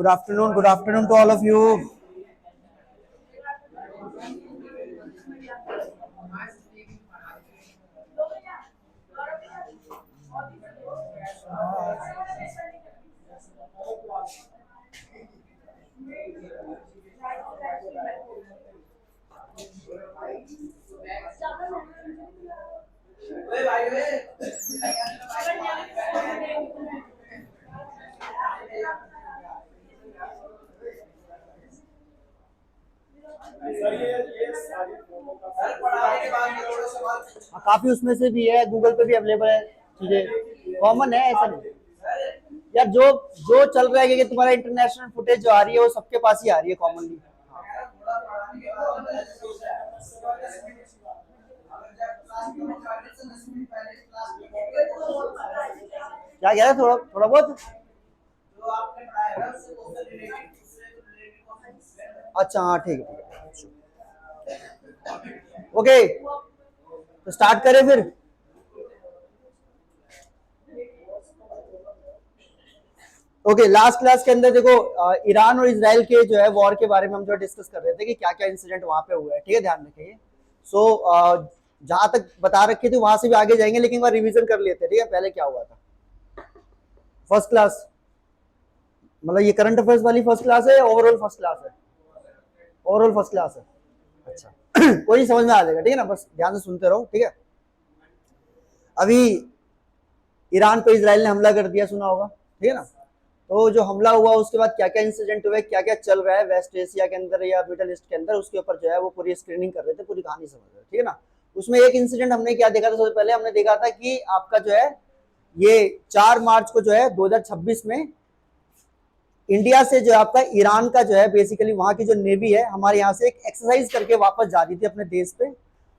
Good afternoon to all of you. काफी उसमें से भी है, गूगल पे भी अवेलेबल है, चीजें कॉमन है, ऐसा नहीं। यार जो जो चल रहा है कि तुम्हारा इंटरनेशनल फुटेज जो आ रही है वो सबके पास ही आ रही है कॉमनली। क्या कह रहे हैं, थोड़ा थोड़ा बहुत। अच्छा हाँ ठीक है ओके, तो स्टार्ट करें फिर। ओके, लास्ट क्लास के अंदर देखो ईरान और इसराइल के जो है वॉर के बारे में हम जो डिस्कस कर रहे थे कि क्या क्या इंसिडेंट वहां पे हुआ है। ठीक है, ध्यान रखिए। सो जहां तक बता रखे थे वहां से भी आगे जाएंगे, लेकिन वहां रिवीजन कर लेते हैं। ठीक है, पहले क्या हुआ था। फर्स्ट क्लास मतलब ये करंट अफेयर्स वाली फर्स्ट क्लास है या ओवरऑल फर्स्ट क्लास है? ओवरऑल फर्स्ट क्लास है। अच्छा कोई नहीं, समझ में आ जाएगा। ठीक है ना, बस ध्यान से सुनते रहो। ठीक है, अभी ईरान पे इसराइल ने हमला कर दिया, सुना होगा। ठीक है ना, तो जो हमला हुआ उसके बाद क्या क्या इंसिडेंट हुए, क्या क्या चल रहा है वेस्ट एशिया के अंदर या मिडल ईस्ट के अंदर, उसके ऊपर जो है वो पूरी स्क्रीनिंग कर रहे थे, पूरी कहानी समझ रहे थे। ठीक है ना, उसमें एक इंसिडेंट हमने क्या देखा था, सबसे पहले हमने देखा था कि आपका जो है ये 4 मार्च को जो है 2026 में इंडिया से जो आपका ईरान का जो है बेसिकली वहां की जो नेवी है हमारे यहाँ से एक एक्सरसाइज करके वापस जा रही थी अपने देश पे,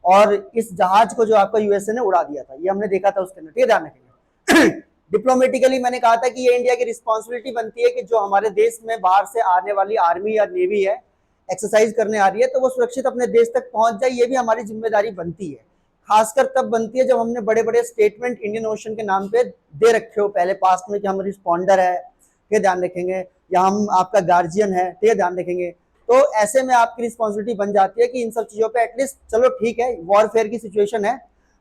और इस जहाज को जो आपका यूएसए ने उड़ा दिया था, ये हमने देखा था उसके अंदर। ठीक है, ध्यान रखेंगे। डिप्लोमेटिकली मैंने कहा था कि ये इंडिया की रिस्पॉन्सिबिलिटी बनती है कि जो हमारे देश में बाहर से आने वाली आर्मी या नेवी है, एक्सरसाइज करने आ रही है, तो वो सुरक्षित अपने देश तक पहुंच जाए, ये भी हमारी जिम्मेदारी बनती है। खासकर तब बनती है जब हमने बड़े बड़े स्टेटमेंट इंडियन ओशन के नाम पे दे रखे हो पहले पास्ट में कि हम रिस्पॉन्डर है। ठीक है, ध्यान रखेंगे, या हम आपका गार्जियन है। ठीक है, ध्यान रखेंगे। तो ऐसे में आपकी रिस्पॉन्सिबिलिटी बन जाती है कि इन सब चीजों पे एटलीस्ट चलो ठीक है वॉरफेयर की सिचुएशन है,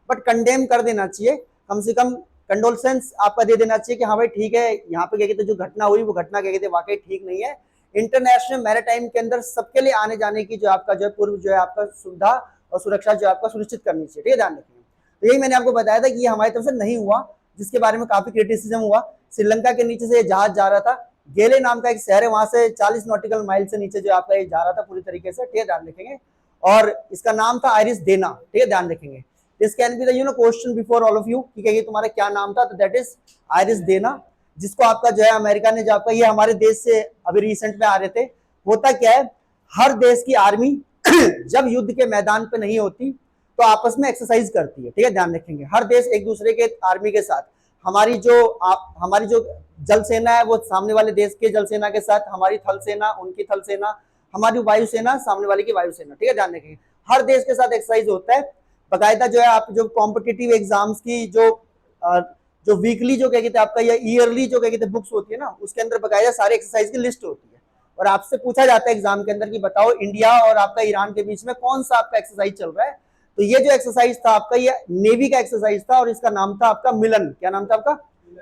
बट कंडेम कर देना चाहिए, कम से कम कंडोलेंस आपका दे देना चाहिए कि हाँ भाई ठीक है, यहाँ पे क्या कहते जो घटना हुई वो घटना क्या कहते वाकई ठीक नहीं है। इंटरनेशनल मैरिटाइम के अंदर सबके लिए आने जाने की जो आपका जो है पूर्व जो है आपका सुविधा और सुरक्षा जो आपका सुनिश्चित करनी चाहिए। ठीक है, ध्यान रखेंगे। तो यही मैंने आपको बताया था कि ये हमारी तरफ से नहीं हुआ, जिसके बारे में काफी क्रिटिसिज्म हुआ। श्रीलंका के नीचे से ये जहाज जा रहा था, गेले नाम का एक शहर है, वहां से 40 नॉटिकल माइल से नीचे जो आपका ये जा रहा था पूरी तरीके से। ठीक है, ध्यान रखेंगे। और इसका नाम था आयरिस देना। ठीक है, ध्यान रखेंगे। This can be the question before all of you कि कहिए तुम्हारा क्या नाम था, तो दैट इज आयरिस देना, जिसको आपका जो है अमेरिका ने जो आपका ये हमारे देश से अभी रिसेंट में आ रहे थे। होता क्या है, हर देश की आर्मी जब युद्ध के मैदान पे नहीं होती तो आपस में एक्सरसाइज करती है। ठीक है, ध्यान रखेंगे। हर देश एक दूसरे के आर्मी के साथ, हमारी जो जल सेना है वो सामने वाले देश के जल सेना के साथ, हमारी थल सेना उनकी थल सेना, हमारी वायुसेना सामने वाले की वायुसेना। ठीक है, ध्यान रखेंगे। हर देश के साथ एक्सरसाइज होता है बकायदा। जो है आप जो कॉम्पिटिटिव एग्जाम्स की जो वीकली जो क्या कहते हैं आपका या ईयरली जो क्या कहते हैं बुक्स होती है ना, उसके अंदर बकायदा सारे एक्सरसाइज की लिस्ट होती है, और आपसे पूछा जाता है एग्जाम के अंदर कि बताओ इंडिया और आपका ईरान के बीच में कौन सा आपका एक्सरसाइज चल रहा है। तो ये जो एक्सरसाइज था आपका ये नेवी का एक्सरसाइज था, और इसका नाम था आपका मिलन। क्या नाम था आपका?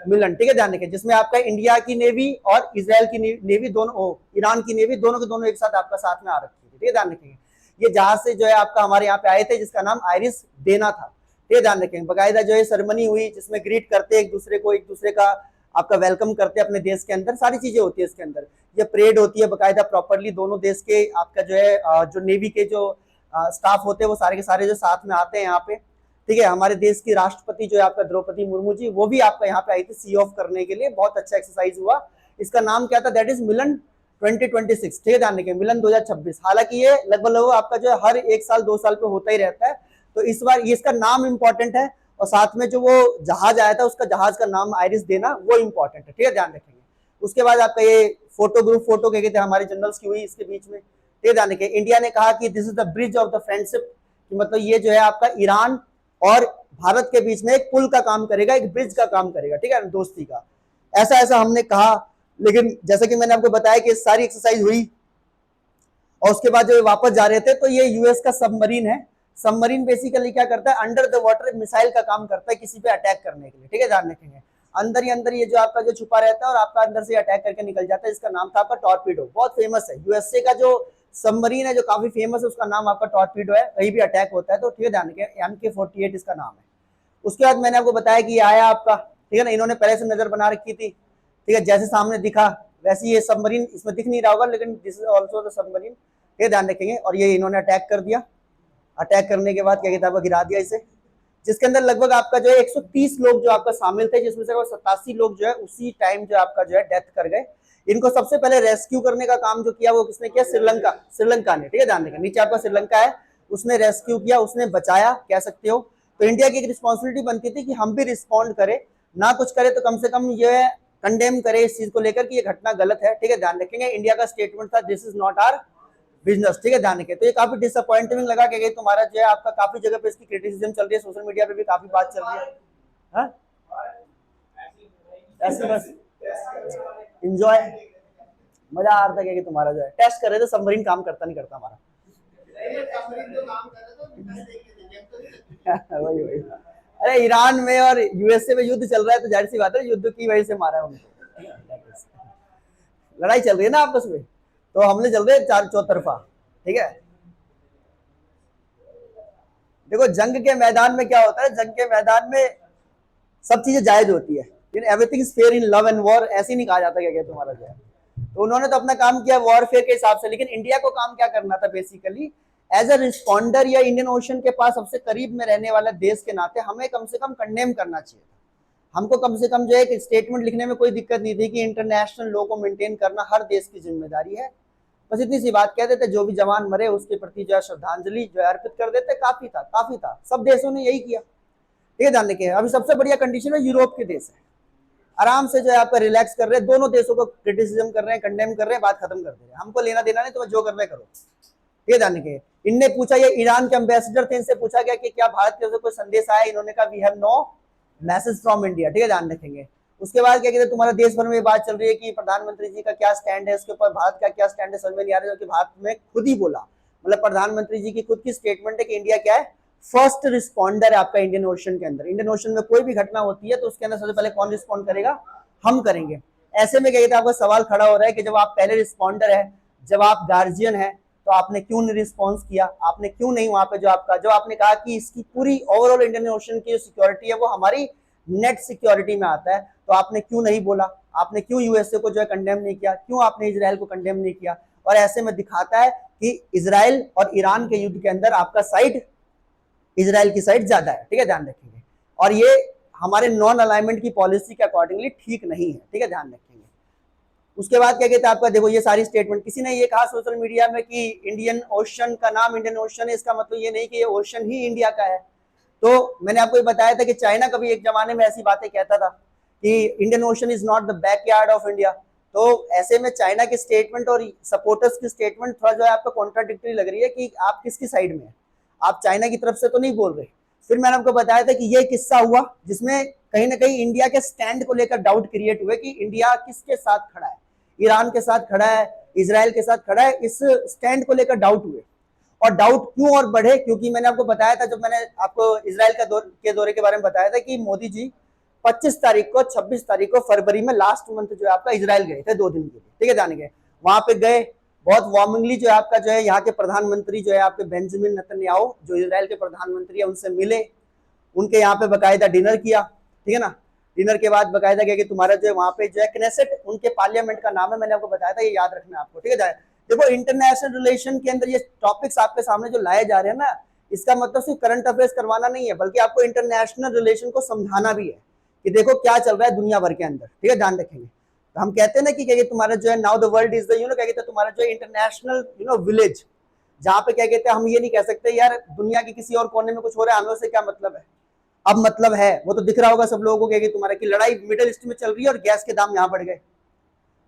मिलन। ठीक है, ध्यान रखें। जिसमें आपका इंडिया की नेवी और इसराइल की नेवी दोनों, ईरान की नेवी दोनों के दोनों एक साथ आपका साथ में आ रखी थी। ठीक है, ध्यान रखेंगे। ये जहाज से जो है आपका हमारे यहाँ पे आए थे, जिसका नाम आयरिस देना था। ये ध्यान रखेंगे। बकायदा जो है सेरेमनी हुई जिसमें ग्रीट करते एक दूसरे को, एक दूसरे का आपका वेलकम करते अपने देश के अंदर, सारी चीजें होती है इसके अंदर। ये परेड होती है बकायदा प्रॉपरली, दोनों देश के आपका जो है जो नेवी के जो स्टाफ होते हैं वो सारे के सारे जो साथ में आते हैं यहाँ पे। ठीक है, हमारे देश की राष्ट्रपति जो है आपका द्रौपदी मुर्मू जी, वो भी आपका यहाँ पे आई थी सी ऑफ करने के लिए। बहुत अच्छा एक्सरसाइज हुआ। इसका नाम क्या था? दैट इज मिलन 2026। ठीक है, ध्यान रखें, मिलन 2026। हालांकि ये लगभग आपका जो है हर 1 साल 2 साल पे होता ही रहता है, तो इस बार ये इसका नाम इंपॉर्टेंट है, और साथ में जो वो जहाज आया था उसका जहाज का नाम आयरिस देना वो इंपॉर्टेंट है। ठीक है, ध्यान रखेंगे। उसके बाद आपका ये फोटो, ग्रुप फोटो क्या कहते हैं हमारे जनरल्स की हुई इसके बीच में। ठीक है, ध्यान रखें। इंडिया ने कहा कि this is the bridge of the friendship, मतलब ये जो है आपका ईरान और भारत के बीच में एक पुल का काम करेगा, एक ब्रिज का काम करेगा। ठीक है, दोस्ती का। ऐसा ऐसा हमने कहा। लेकिन जैसा कि मैंने आपको बताया कि सारी एक्सरसाइज हुई और उसके बाद जब वापस जा रहे थे तो ये यूएस का सबमरीन है। सबमरीन बेसिकली क्या करता है, अंडर द वाटर मिसाइल का काम करता है किसी पे अटैक करने के लिए, ठीक है, ध्यान रखेंगे। अंदर ही अंदर ये जो आपका जो छुपा रहता है और आपका अंदर से अटैक करके निकल जाता है। इसका नाम था आपका टॉर्पीडो, बहुत फेमस है। यूएसए का जो सबमरीन है जो काफी फेमस है उसका नाम आपका टॉर्पीडो है। कहीं भी अटैक होता है तो ठीक है, ध्यान रखें, MK48 इसका नाम है। उसके बाद मैंने आपको बताया कि ये आया आपका, ठीक है ना, इन्होंने पहले से नजर बना रखी थी, ठीक है, जैसे सामने दिखा वैसे ये सबमरीन, इसमें दिख नहीं रहा होगा लेकिन this is also the submarine, ये ध्यान रखेंगे। और ये इन्होंने अटैक कर दिया। अटैक करने के बाद क्या कहता है, गिरा दिया इसे, जिसके अंदर लगभग आपका जो है 130 लोग जो आपका शामिल थे, जिसमें से 87 लोग जो है उसी टाइम जो आपका जो है डेथ कर गए। इनको सबसे पहले रेस्क्यू करने का काम जो किया वो किसने किया, श्रीलंका ने, ठीक है, ध्यान रखें, नीचे आपका श्रीलंका है, उसने रेस्क्यू किया, उसने बचाया कह सकते हो। तो इंडिया की एक रिस्पॉन्सिबिलिटी बनती थी कि हम भी रिस्पॉन्ड करें, ना कुछ करे तो कम से कम ये कंडेम करे इस चीज को लेकर कि ये घटना गलत है, ठीक है, ध्यान रखेंगे। इंडिया का स्टेटमेंट था this is not our business, ठीक है, ध्यान रखें। तो ये काफी डिसअपॉइंटिंग लगा कि तुम्हारा जो है आपका काफी जगह पे इसकी क्रिटिसिज्म चल रही है, सोशल मीडिया पे भी काफी बात चल रही है। हाँ? ऐसे बस एंजॉय, मजा आ रहा था कि तुम्हारा जो है टेस्ट कर रहे थे सबमरीन काम करता नहीं करता हमारा। वही वही, अरे ईरान में और यूएसए में युद्ध चल रहा है तो जाहिर सी बात है युद्ध की वजह से मारा है उनको, लड़ाई चल रही है ना आपस में, तो हमले चल रहे हैं चार चौतरफा, ठीक है। देखो जंग के मैदान में क्या होता है, जंग के मैदान में सब चीजें जायज होती है, everything is fair in love and war, ऐसे ही नहीं कहा जाता क्या तुम्हारा जो है। तो उन्होंने तो अपना काम किया वॉरफेयर के हिसाब से, लेकिन इंडिया को काम क्या करना था बेसिकली, एज अ रिस्पॉन्डर या इंडियन ओशन के पास सबसे करीब में रहने वाला देश के नाते हमें कम से कम कंडेम करना चाहिए था। हमको कम से कम जो है एक स्टेटमेंट लिखने में कोई दिक्कत नहीं थी कि इंटरनेशनल लॉ को मेंटेन करना हर देश की जिम्मेदारी है। बस इतनी सी बात कह देते, जो भी जवान मरे उसके प्रति जो है श्रद्धांजलि जो है अर्पित कर देते, काफी था, काफी था। सब देशों ने यही किया, ये ध्यान रखिए। अभी सबसे बढ़िया कंडीशन है यूरोप के देश है, आराम से जो है आपका रिलैक्स कर रहे हैं, दोनों देशों को क्रिटिसिज्म कर रहे हैं, कंडेम कर रहे हैं, बात खत्म कर दे रहे हैं, हमको लेना देना नहीं, तुम्हें जो कर रहे करो, ये ध्यान रखिए। इनने पूछा, ये ईरान के एम्बेसडर थे, इनसे पूछा गया कि क्या भारत की तरफ से कोई संदेश आया, इन्होंने कहा we have no message from India, ठीक है, ध्यान रखेंगे। उसके बाद क्या कहते हैं, तुम्हारा देश भर में बात चल रही है कि प्रधानमंत्री जी का क्या स्टैंड है इसके ऊपर, भारत का क्या स्टैंड है समझ में नहीं आ रहा है, कि भारत में खुद ही बोला, मतलब प्रधानमंत्री जी की खुद की स्टेटमेंट है कि इंडिया क्या है, फर्स्ट रिस्पॉन्डर है आपका इंडियन ओशन के अंदर। इंडियन ओशन में कोई भी घटना होती है तो उसके अंदर सबसे पहले कौन रिस्पॉन्ड करेगा, हम करेंगे। ऐसे में क्या कहते हैं, आपका सवाल खड़ा हो रहा है कि जब आप पहले रिस्पॉन्डर है, जब आप गार्जियन है, तो आपने क्यों नहीं रिस्पॉन्स किया, आपने क्यों नहीं वहां पे जो आपका, जो आपने कहा कि इसकी पूरी ओवरऑल इंडियन ओशन की जो सिक्योरिटी है वो हमारी नेट सिक्योरिटी में आता है, तो आपने क्यों नहीं बोला, आपने क्यों यूएसए को जो है कंडेम नहीं किया, क्यों आपने इजराइल को कंडेम नहीं किया। और ऐसे में दिखाता है कि इजराइल और ईरान के युद्ध के अंदर आपका साइड, इजराइल की साइड ज्यादा है, ठीक है, ध्यान रखेंगे। और ये हमारे नॉन अलाइनमेंट की पॉलिसी के अकॉर्डिंगली ठीक नहीं है, ठीक है, ध्यान रखेंगे। उसके बाद क्या कहते हैं आपका, देखो ये सारी स्टेटमेंट, किसी ने ये कहा सोशल मीडिया में कि इंडियन ओशन का नाम इंडियन ओशन है, इसका मतलब ये नहीं कि ये ओशन ही इंडिया का है। तो मैंने आपको ये बताया था कि चाइना कभी एक जमाने में ऐसी बातें कहता था कि Indian ocean is not the backyard of India. तो ऐसे में चाइना की स्टेटमेंट और सपोर्टर्स की स्टेटमेंट थोड़ा जो है आपको कॉन्ट्राडिक्टरी लग रही है कि आप किसकी साइड में है, आप चाइना की तरफ से तो नहीं बोल रहे। फिर मैंने आपको बताया था कि ये किस्सा हुआ जिसमें कहीं ना कहीं इंडिया के स्टैंड को लेकर डाउट क्रिएट हुए कि इंडिया किसके साथ खड़ा है, ईरान के साथ खड़ा है, इजराइल के साथ खड़ा है, इस स्टैंड को लेकर डाउट हुए। और डाउट क्यों और बढ़े, क्योंकि मैंने आपको बताया था, जब मैंने आपको इजराइल का दौरे के बारे में बताया था कि मोदी जी 25 तारीख को 26 तारीख को फरवरी में लास्ट मंथ जो है आपका इजराइल गए थे 2 दिन के लिए, ठीक है, जाने गए, वहां पे गए बहुत वार्मिंगली जो है आपका जो है यहाँ के प्रधानमंत्री जो है आपके बेंजामिन नेतन्याहू जो इजराइल के प्रधानमंत्री है उनसे मिले, उनके यहाँ पे बकायदा डिनर किया, ठीक है ना। डिनर के बाद बकायदा किया कि तुम्हारा जो है वहां पे जो है क्नेसेट उनके पार्लियामेंट का नाम है, मैंने आपको बताया था, ये याद रखना आपको, ठीक है। देखो इंटरनेशनल रिलेशन के अंदर ये टॉपिक्स आपके सामने जो लाए जा रहे हैं ना, इसका मतलब सिर्फ करंट अफेयर्स करवाना नहीं है, बल्कि आपको इंटरनेशनल रिलेशन को समझाना भी है कि देखो क्या चल रहा है दुनिया भर के अंदर, ठीक है, ध्यान रखेंगे। तो हम कहते हैं ना कि क्या तुम्हारा जो है now the world is the क्या कहते हैं तुम्हारा जो इंटरनेशनल विलेज, जहाँ पे क्या कहते हैं हम ये नहीं कह सकते यार दुनिया के किसी और कोने में कुछ हो रहा है हमें उससे क्या मतलब है। अब मतलब है, वो तो दिख रहा होगा सब लोगों को क्या तुम्हारा कि लड़ाई मिडिल ईस्ट में चल रही है और गैस के दाम यहाँ बढ़ गए,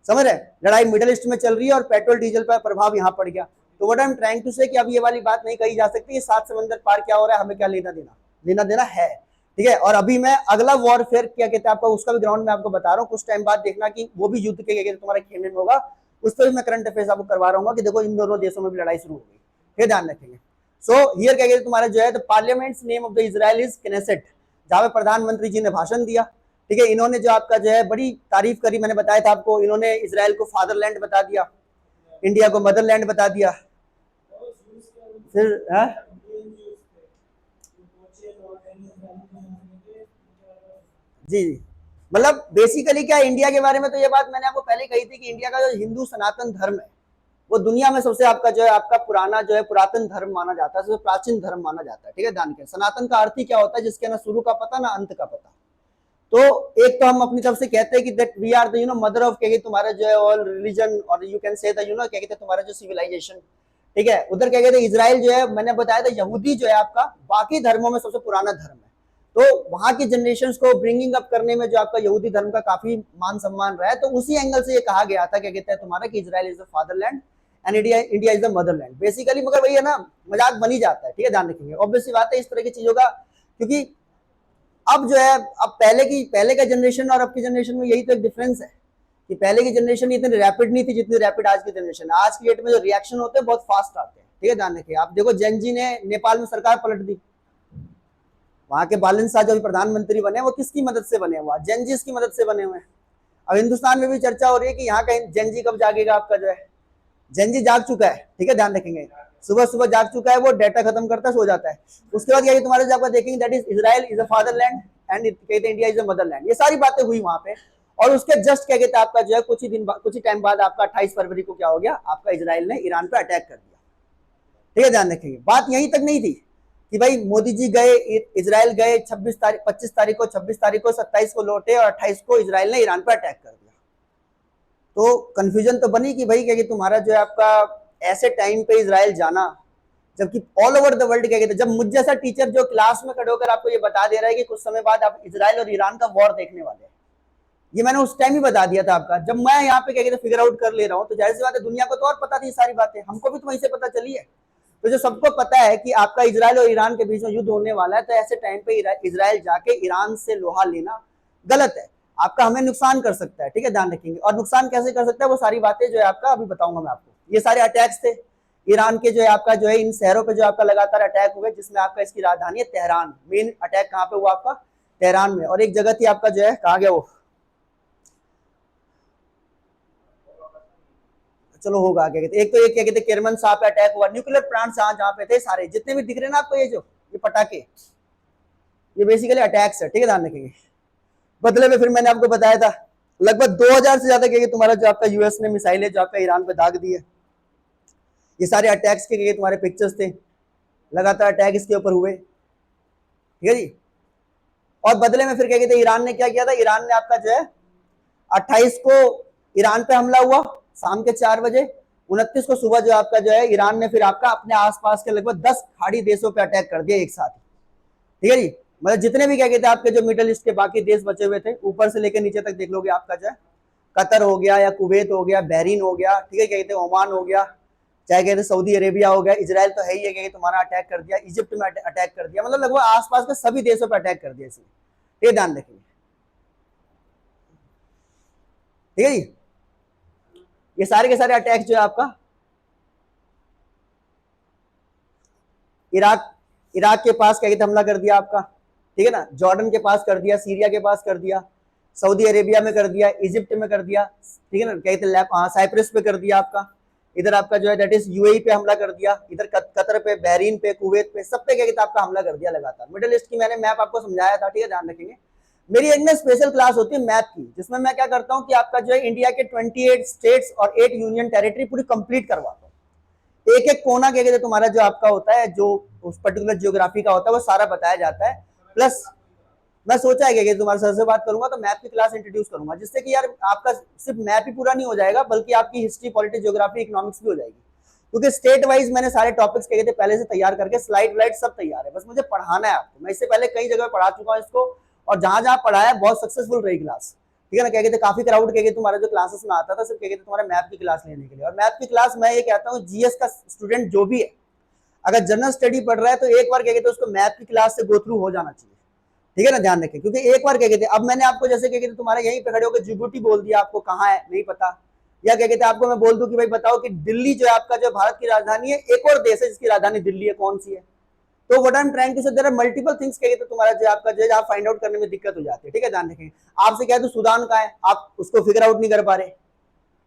समझ रहे, लड़ाई मिडिल ईस्ट में चल रही है और पेट्रोल डीजल पर प्रभाव यहाँ पड़ गया। तो what I am trying to say कि अब ये वाली बात नहीं कही जा सकती, ये 7 समंदर पार क्या हो रहा है हमें क्या लेना देना, लेना देना है। ठीक है। और अभी मैं अगला वॉरफेयर क्या कहते हैं आपका, उसका भी ग्राउंड में आपको बता रहा हूँ, कुछ टाइम बाद देखना कि वो भी युद्ध के कहते तुम्हारा खेलने में होगा, उस पर भी मैं करंट अफेयर्स आपको करवा रहा हूँ कि देखो इन दोनों देशों में भी लड़ाई शुरू हो गई, ये ध्यान रखेंगे। सो हियर क्या कहते तुम्हारा जो है the parliament name of the Israel is Knesset, जहां पे प्रधानमंत्री जी ने भाषण दिया। ठीक है, इन्होंने जो आपका जो है बड़ी तारीफ करी, मैंने बताया था आपको, इन्होंने इजराइल को फादरलैंड बता दिया, इंडिया को मदरलैंड बता दिया। फिर जी जी, मतलब बेसिकली क्या, इंडिया के बारे में तो ये बात मैंने आपको पहले कही थी कि इंडिया का जो हिंदू सनातन धर्म है वो दुनिया में सबसे आपका जो है आपका पुराना जो है पुरातन धर्म माना जाता है, सबसे प्राचीन धर्म माना जाता है। ठीक है, ध्यान के सनातन का अर्थ ही क्या होता है, जिसके ना शुरू का पता ना अंत का पता। तो एक तो हम अपनी तरफ से कहते हैं कि that we are the mother of क्या तुम्हारा जो है ऑल रिलीजन, और यू कैन से द क्या कहते हैं तुम्हारा जो सिविलाइजेशन। ठीक है, उधर क्या कहते हैं इजराइल जो है, मैंने बताया था यहूदी जो है आपका बाकी धर्मों में सबसे पुराना धर्म है। तो वहां की जनरेशन को ब्रिंगिंग अप करने में जो आपका यहूदी धर्म का काफी मान सम्मान रहा है, तो उसी एंगल से ये कहा गया था क्या कहते हैं तुम्हारा कि Israel is the fatherland and India is the Motherland basically. मगर वही है ना, मजाक बनी जाता है। ठीक है, ध्यान रखेंगे, ऑब्वियसली बात है इस तरह की चीजों का, क्योंकि अब जो है अब पहले का जनरेशन और अब की जनरेशन में यही तो एक डिफरेंस है कि पहले की जनरेशन इतनी रैपिड नहीं थी जितनी रैपिड आज की जनरेशन। आज की डेट में जो रिएक्शन होते हैं बहुत फास्ट आते हैं। ठीक है, ध्यान रखिए, आप देखो जेनजी ने नेपाल में सरकार पलट दी, वहां के बालन शाह जो प्रधानमंत्री बने वो किसकी मदद से बने हुआ, जेनजीस की मदद से बने हुए हैं। अब हिंदुस्तान में भी चर्चा हो रही है कि यहाँ का जेनजी कब जागेगा आपका जो है, जेनजी जाग चुका है। ठीक है, ध्यान रखेंगे, सुबह सुबह जाग चुका है, वो डेटा खत्म करता है, सो जाता है। उसके बाद यही तुम्हारे जो आपका देखेंगे that is Israel is a fatherland and कहते हैं इंडिया इज अ मदरलैंड, ये सारी बातें हुई वहां पे। और उसके जस्ट क्या कहते हैं आपका जो है कुछ ही टाइम बाद आपका 28 फरवरी को क्या हो गया, आपका इजराइल ने ईरान पे अटैक कर दिया। ठीक है, ध्यान रखेंगे, बात यहीं तक नहीं थी कि भाई मोदी जी गए इजराइल गए 25 तारीख को, 26 तारीख को, 27 को लौटे और 28 को इजराइल ने ईरान पर अटैक कर दिया। तो कंफ्यूजन तो बनी कि भाई क्या कि तुम्हारा जो है आपका ऐसे टाइम पे इजराइल जाना, जबकि ऑल ओवर द वर्ल्ड क्या कहते हैं, जब मुझ जैसा टीचर जो क्लास में खड़े होकर आपको ये बता दे रहा है कि कुछ समय बाद आप इजराइल और ईरान का वॉर देखने वाले हैं, ये मैंने उस टाइम ही बता दिया था आपका। जब मैं यहाँ पे क्या कहते फिगर आउट कर ले रहा हूँ, तो जाहिर सी बात है दुनिया को तो और पता थी सारी बातें, हमको भी तो वहीं से पता चली है। तो जो सबको पता है कि आपका इजराइल और ईरान के बीच में युद्ध होने वाला है, तो ऐसे टाइम पे इजराइल जाके ईरान से लोहा लेना गलत है, आपका हमें नुकसान कर सकता है। ठीक है, ध्यान रखेंगे, और नुकसान कैसे कर सकता है वो सारी बातें जो है आपका अभी बताऊंगा मैं आपको। ये सारे अटैक्स थे ईरान के जो है आपका जो है इन शहरों पे जो आपका लगातार अटैक हुए, जिसमें आपका इसकी राजधानी है तेहरान। मेन अटैक कहाँ पे हुआ आपका, तेहरान में। और एक जगह थी आपका जो है, कहा गया वो, चलो होगा क्या कहते, एक तो एक क्या कहते केरमन साहब पे अटैक हुआ, न्यूक्लियर प्लांट जहां पे थे सारे जितने भी दिख रहे हैं ना आपको, ये पटाखे, ये बेसिकली अटैक्स है। ठीक है, ध्यान रखेंगे। बदले में फिर मैंने आपको बताया था लगभग 2000 से ज्यादा क्या तुम्हारा जो आपका यूएस ने मिसाइलें जो आपका ईरान पे दाग दी है। ये सारे अटैक्स के तुम्हारे पिक्चर्स थे, लगातार अटैक इसके ऊपर हुए। ठीक है जी। और बदले में फिर क्या कहते ईरान ने क्या किया था, ईरान ने आपका जो है 28 को ईरान पे हमला हुआ शाम के 4 बजे, 29 को सुबह जो आपका जो है ईरान ने फिर आपका अपने आसपास के लगभग 10 खाड़ी देशों पे अटैक कर दिया एक साथ। ठीक है जी, मतलब जितने भी क्या कहते हैं आपके जो मिडिल ईस्ट के बाकी देश बचे हुए थे, ऊपर से लेकर नीचे तक देख लोगे आपका जो है कतर हो गया या कुवैत हो गया, बहरीन हो गया, ठीक है, क्या कहते हैं ओमान हो गया, चाहे कहते सऊदी अरेबिया हो गया, इजराइल तो है ही है, तुम्हारा अटैक कर दिया, इजिप्ट में अटैक कर दिया, मतलब लगभग आसपास के सभी देशों पर अटैक कर दिया इसने। ये ध्यान रखिए। ठीक है जी, ये सारे के सारे अटैक जो है आपका इराक इराक के पास क्या कहते हमला कर दिया आपका, ठीक है ना, जॉर्डन के पास कर दिया, सीरिया के पास कर दिया, सऊदी अरेबिया में कर दिया, इजिप्ट में कर दिया, ठीक है ना, क्या कहते साइप्रस पे कर दिया आपका, इधर आपका जो है दैट इज यूएई पे हमला कर दिया, इधर कतर पे, बहरीन पे, कुवैत पे, सब पे क्या कहते आपका हमला कर दिया लगातार। मिडिल ईस्ट की मैंने मैप आपको समझाया था। ठीक है, ध्यान रखेंगे। मेरी एक ना स्पेशल क्लास होती है मैथ की, जिसमें मैं क्या करता हूँ कि आपका जो है इंडिया के 28 स्टेट्स और 8 यूनियन टेरिटरी पूरी कंप्लीट करवाता हूँ। एक एक कोना क्या कहते तुम्हारा जो आपका होता है, जो उस पर्टिकुलर जियोग्राफी का होता है, वो सारा बताया जाता है। प्लस मैं सोचा है कि तुम्हारे सर से बात करूंगा तो मैथ की क्लास इंट्रोड्यूस करूंगा, जिससे कि यार आपका सिर्फ मैथ ही पूरा नहीं हो जाएगा, बल्कि आपकी हिस्ट्री, पॉलिटिक्स, ज्योग्राफी, इकोनॉमिक्स भी हो जाएगी। क्योंकि स्टेट वाइज मैंने सारे टॉपिक्स क्या कहते पहले से तैयार करके स्लाइड व्लाइड सब तैयार है, बस मुझे पढ़ाना है आपको। मैं इससे पहले कई जगह पढ़ा चुका हूँ इसको, और जहां जहां पढ़ाया बहुत सक्सेसफुल रही क्लास। ठीक है ना, क्या कहते काफी क्राउड क्या तुम्हारा जो क्लासेस में आता था सिर्फ क्या कहते तुम्हारा मैथ की क्लास लेने के लिए। और मैथ की क्लास मैं ये कहता हूँ जीएस का स्टूडेंट जो भी है, अगर जनरल स्टडी पढ़ रहा है तो एक बार क्या कहते उसको मैथ की क्लास से गो थ्रू हो जाना चाहिए। ठीक है ना, ध्यान रखें, क्योंकि एक बार क्या कहते हैं, अब मैंने आपको जैसे क्या कहते तुम्हारा यहीं पे खड़े होकर जिबूटी बोल दिया, आपको कहाँ है नहीं पता, या क्या कहते हैं आपको मैं बोल दूं कि भाई बताओ कि दिल्ली जो है आपका जो भारत की राजधानी है, एक और देश है जिसकी राजधानी दिल्ली है, कौन सी है? तो what I am trying to say there are multiple things, कहेंगे तो तुम्हारा जो आपका जो आप फाइंड आउट करने में दिक्कत हो जाती है। ठीक है, ध्यान रखें। आपसे क्या है तो सूडान कहाँ है, आप उसको फिगर आउट नहीं कर पा रहे,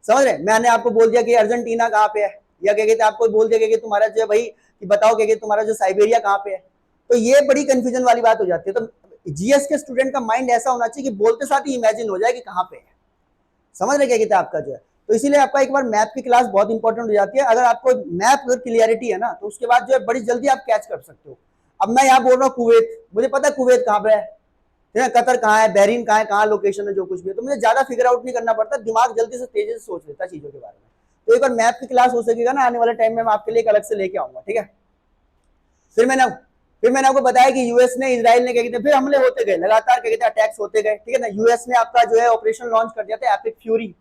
समझ रहे? मैंने आपको बोल दिया कि अर्जेंटीना कहाँ पे है, या क्या कहते हैं आपको बोल दिया कि तुम्हारा जो है भाई कि बताओ क्या कहते तुम्हारा जो साइबेरिया कहाँ पे है। तो ये बड़ी कंफ्यूजन वाली बात हो जाती है। तो जीएस के स्टूडेंट का माइंड ऐसा होना चाहिए कि बोलते साथ ही इमेजिन हो जाए कि कहाँ पे है, समझ रहे क्या कहते हैं आपका जो है। तो इसीलिए आपका एक बार मैप की क्लास बहुत इंपॉर्टेंट हो जाती है। अगर आपको मैप अगर क्लियरिटी है ना, तो उसके बाद जो है बड़ी जल्दी आप कैच कर सकते हो। अब मैं यहाँ बोल रहा हूँ कुवैत, मुझे पता है कुवैत कहाँ पे है, कतर कहाँ है, बहरीन कहाँ है, कहाँ लोकेशन है, जो कुछ भी है, तो मुझे ज्यादा फिगर आउट नहीं करना पड़ता, दिमाग जल्दी से तेजी से सोच लेता चीजों के बारे में। तो एक बार मैप की क्लास हो सकेगा ना आने वाले टाइम में, मैं आपके लिए एक अलग से लेके आऊंगा, ठीक है। फिर मैंने आपको बताया कि यूएस ने, इजराइल ने क्या कहते हैं, फिर हमले होते गए लगातार, क्या कहते हैं अटैक्स होते गए, ठीक है ना। यूएस ने आपका जो है ऑपरेशन लॉन्च कर दिया था एपिक फ्यूरी,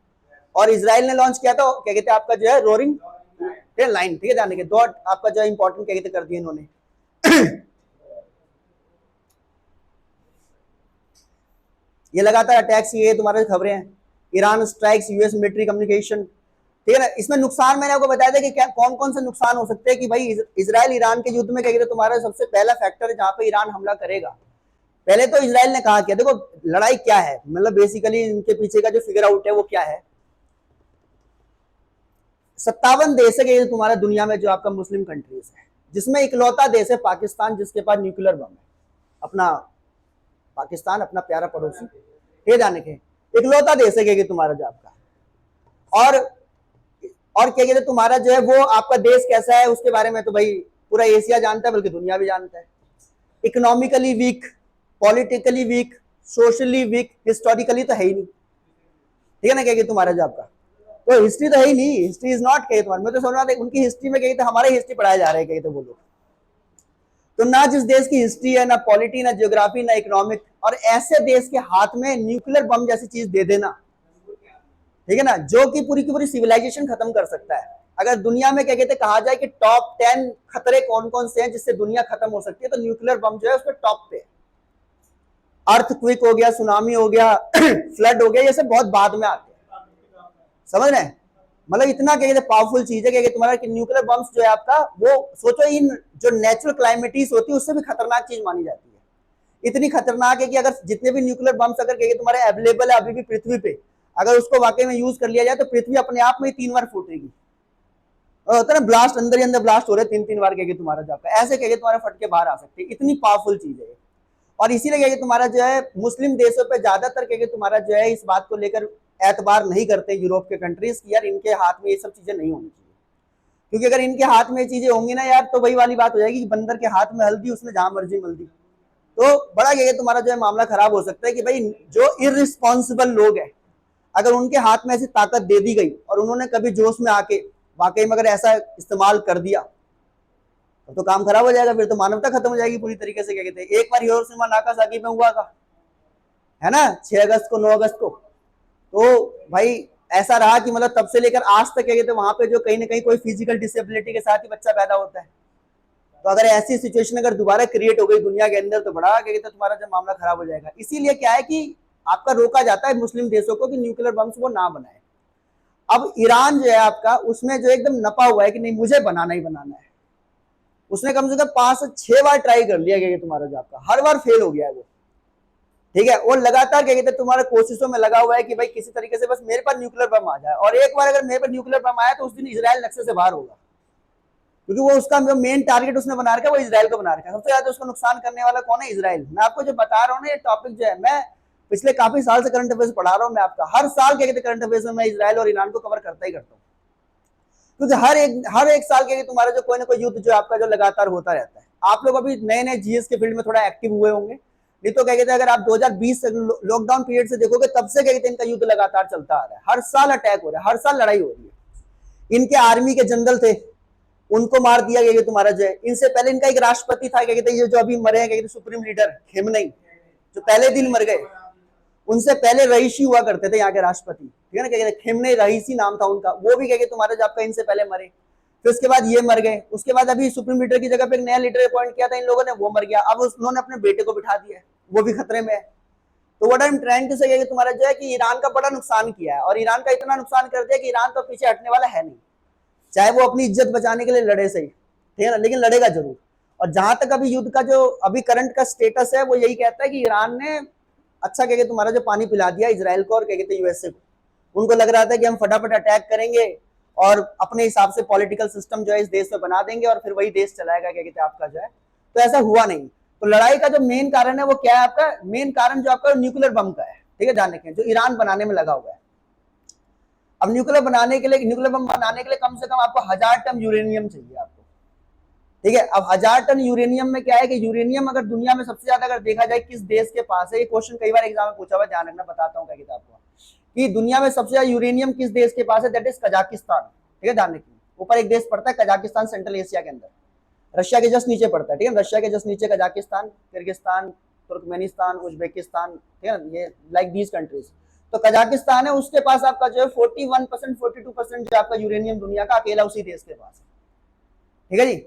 और इजराइल ने लॉन्च किया था क्या कहते हैं आपका जो है रोरिंग लाइन, ठीक है, ध्यान रखिए। दो आपका जो है इंपॉर्टेंट क्या कहते कर दिए इन्होंने। ये लगातार अटैक्स, ये तुम्हारे खबरें हैं, Iran strikes US military communication, ठीक है ना। इसमें नुकसान मैंने आपको बताया था कि क्या कौन कौन से नुकसान हो सकते हैं, कि भाई इजराइल ईरान के युद्ध में क्या कहते तुम्हारा सबसे पहला फैक्टर है जहां पे ईरान हमला करेगा। पहले तो इजराइल ने कहा किया, देखो लड़ाई क्या है, मतलब बेसिकली इनके पीछे का जो फिगर आउट है वो क्या है। 57 देश है तुम्हारा दुनिया में जो आपका मुस्लिम कंट्रीज है, जिसमें इकलौता देश है पाकिस्तान जिसके पास न्यूक्लियर बम है। अपना पाकिस्तान अपना प्यारा पड़ोसी, ये जाने के इकलौता देश है तुम्हारा जो आपका। और क्या कहते तुम्हारा जो है वो आपका देश कैसा है उसके बारे में तो भाई पूरा एशिया जानता है, बल्कि दुनिया भी जानता है। Economically weak, politically weak, socially weak, historically तो है ही नहीं, ठीक है ना। क्या तुम्हारा जो आपका तो हिस्ट्री तो है ही नहीं, हिस्ट्री इज नॉट कही तुम्हारे, मैं तो सुन रहा था उनकी हिस्ट्री में कही तो हमारे हिस्ट्री पढ़ाए जा रहे हैं कही तो वो लोग। तो ना जिस देश की हिस्ट्री है, ना पॉलिटी, ना जियोग्राफी, ना इकोनॉमिक, और ऐसे देश के हाथ में न्यूक्लियर बम जैसी चीज दे देना, ठीक है ना, जो कि पूरी की पूरी सिविलाइजेशन खत्म कर सकता है। अगर दुनिया में क्या कहते कहा जाए कि टॉप 10 खतरे कौन कौन से हैं जिससे दुनिया खत्म हो सकती है, तो न्यूक्लियर बम जो है उसमें टॉप पे। अर्थक्विक हो गया, सुनामी हो गया, फ्लड हो गया, ये सब बहुत बाद में आते हैं, समझ रहे हैं। मतलब इतना क्या कहते पावरफुल चीज है कि तुम्हारा कि न्यूक्लियर बम्स जो है आपका, वो सोचो इन जो नेचुरल क्लाइमेटीज होती है उससे भी खतरनाक चीज मानी जाती है। इतनी खतरनाक है कि अगर जितने भी न्यूक्लियर बम्स अगर क्या तुम्हारे अवेलेबल है अभी भी पृथ्वी पे, अगर उसको वाकई में यूज कर लिया जाए तो पृथ्वी अपने आप में 3 बार फूटेगी। होता है ना ब्लास्ट, अंदर ही अंदर ब्लास्ट हो रहे 3-3 बार क्या तुम्हारा जाकर, ऐसे क्या तुम्हारे फटके बाहर आ सकते हैं, इतनी पावरफुल चीज है। और इसीलिए क्या तुम्हारा जो है मुस्लिम देशों पे ज्यादातर क्या तुम्हारा जो है इस बात को लेकर एतबार नहीं करते यूरोप के कंट्रीज की, यार इनके हाथ में ये सब चीजें नहीं होनी चाहिए। क्योंकि अगर इनके हाथ में ये चीजें होंगी ना यार, तो वही वाली बात हो जाएगी कि बंदर के हाथ में हल्दी उसने जहां मर्जी मल दी। तो बड़ा क्या तुम्हारा जो है मामला खराब हो सकता है कि भाई जो इररिस्पॉन्सिबल लोग हैं, अगर उनके हाथ में ऐसी ताकत दे दी गई और उन्होंने कभी जोश में आके वाकई में अगर ऐसा इस्तेमाल कर दिया तो काम खराब हो जाएगा, फिर तो मानवता खत्म हो जाएगी पूरी तरीके से। क्या कहते हैं एक बार हिरोशिमा नागासाकी में हुआ था, है ना, 6 अगस्त को, 9 अगस्त को, तो भाई ऐसा रहा कि मतलब तब से लेकर आज तक क्या कहते हैं वहां पे जो कहीं ना कहीं कोई फिजिकल डिसेबिलिटी के साथ ही बच्चा पैदा होता है। तो अगर ऐसी सिचुएशन अगर दोबारा क्रिएट हो गई दुनिया के अंदर तो बड़ा क्या कहते हैं तुम्हारा जब मामला खराब हो जाएगा। इसीलिए क्या है कि आपका रोका जाता है मुस्लिम देशों को कि न्यूक्लियर बम्स वो ना बनाए। अब ईरान जो है आपका उसमें जो एकदम नपा हुआ है कि नहीं मुझे बनाना ही बनाना है, उसने कम से कम 5 से 6 बार ट्राई कर लिया गया तुम्हारा जो आपका, हर बार फेल हो गया है वो, ठीक है। वो लगातार क्या कहते हैं तुम्हारे कोशिशों में लगा हुआ है कि भाई किसी तरीके से बस मेरे पास न्यूक्लियर बम आ जाए, और एक बार अगर मेरे पास न्यूक्लियर बम आया तो उस दिन इजराइल नक्शे से बाहर होगा, क्योंकि वो उसका मेन टारगेट उसने बना रखा है, वो इजराइल को बना रखा है। सबसे ज्यादा उसको नुकसान करने वाला कौन है? इजराइल। मैं आपको जो बता रहा हूँ ना ये टॉपिक जो है, मैं पिछले काफी साल से करंट अफेयर्स पढ़ा रहा हूँ, मैं आपका हर साल क्या कहते हैं करंट अफेयर्स में मैं इजराइल और ईरान को कवर करता ही करता हूँ, क्योंकि हर एक साल के लिए तुम्हारा जो कोई ना कोई युद्ध जो आपका जो लगातार होता रहता है। आप लोग अभी नए नए जीएस के फील्ड में थोड़ा एक्टिव हुए होंगे, नहीं तो क्या कहते हैं अगर आप 2020 लॉकडाउन पीरियड से देखोगे तब से क्या कहते हैं इनका युद्ध लगातार चलता आ रहा है, हर साल अटैक हो रहा है, हर साल लड़ाई हो रही है। इनके आर्मी के जनरल थे, उनको मार दिया गया तुम्हारा जो है। इनसे पहले इनका एक राष्ट्रपति था क्या कहते हैं ये जो अभी मरे हैं क्या कहते हैं सुप्रीम लीडर खेमनई, जो पहले दिन मर गए। उनसे पहले रईसी हुआ करते थे यहाँ के राष्ट्रपति, ठीक है ना, क्या कहते हैं खेमनई रईसी नाम था उनका, वो भी क्या कहते तुम्हारे जो आपका इनसे पहले मरे। फिर उसके बाद ये मर गए, उसके बाद अभी सुप्रीम लीडर की जगह पे एक नया लीडर अपॉइंट किया था इन लोगों ने, वो मर गया, अब उन्होंने अपने बेटे को बिठा दिया, वो भी खतरे में है। तो what I am trying to say तुम्हारा जो है कि ईरान का बड़ा नुकसान किया है, और ईरान का इतना नुकसान कर दिया कि ईरान तो पीछे हटने वाला है नहीं, चाहे वो अपनी इज्जत बचाने के लिए लड़े सही, ठीक है ना, लेकिन लड़ेगा जरूर। और जहां तक अभी युद्ध का जो अभी करंट का स्टेटस है वो यही कहता है कि ईरान ने अच्छा क्या तुम्हारा जो पानी पिला दिया इसराइल को और क्या कहते यूएसए को। उनको लग रहा था कि हम फटाफट अटैक करेंगे और अपने हिसाब से पॉलिटिकल सिस्टम जो है इस देश में बना देंगे और फिर वही देश चलाएगा क्या कहते हैं आपका जो है, तो ऐसा हुआ नहीं। तो लड़ाई का जो मेन कारण है वो क्या है आपका, मेन कारण जो आपका न्यूक्लियर बम का है, ठीक है, ध्यान रखें, जो ईरान बनाने में लगा हुआ है। अब न्यूक्लियर बनाने के लिए, न्यूक्लियर बम बनाने के लिए कम से कम आपको 1000 टन यूरेनियम चाहिए आपको, ठीक है। अब 1000 टन यूरेनियम में क्या है कि यूरेनियम अगर दुनिया में सबसे ज्यादा अगर देखा जाए किस देश के पास है, ये क्वेश्चन कई बार एग्जाम में पूछा हुआ, ध्यान रखना, बताता हूँ क्या कहते हैं आपको, कि दुनिया में सबसे ज्यादा यूरेनियम किस देश के पास है, दैट इज कजाकिस्तान, ठीक है, ध्यान रखिए। ऊपर एक देश पड़ता है कजाकिस्तान, सेंट्रल एशिया के अंदर, रशिया के जस्ट नीचे पड़ता है, ठीक है, रशिया के जस्ट नीचे कजाकिस्तान, किर्गिस्तान, तुर्कमेनिस्तान, उज्बेकिस्तान, ठीक है, ये लाइक दीज कंट्रीज। तो कजाकिस्तान है, उसके पास आपका जो है 41% 42% जो आपका यूरेनियम दुनिया का अकेला उसी देश के पास है, ठीक है जी।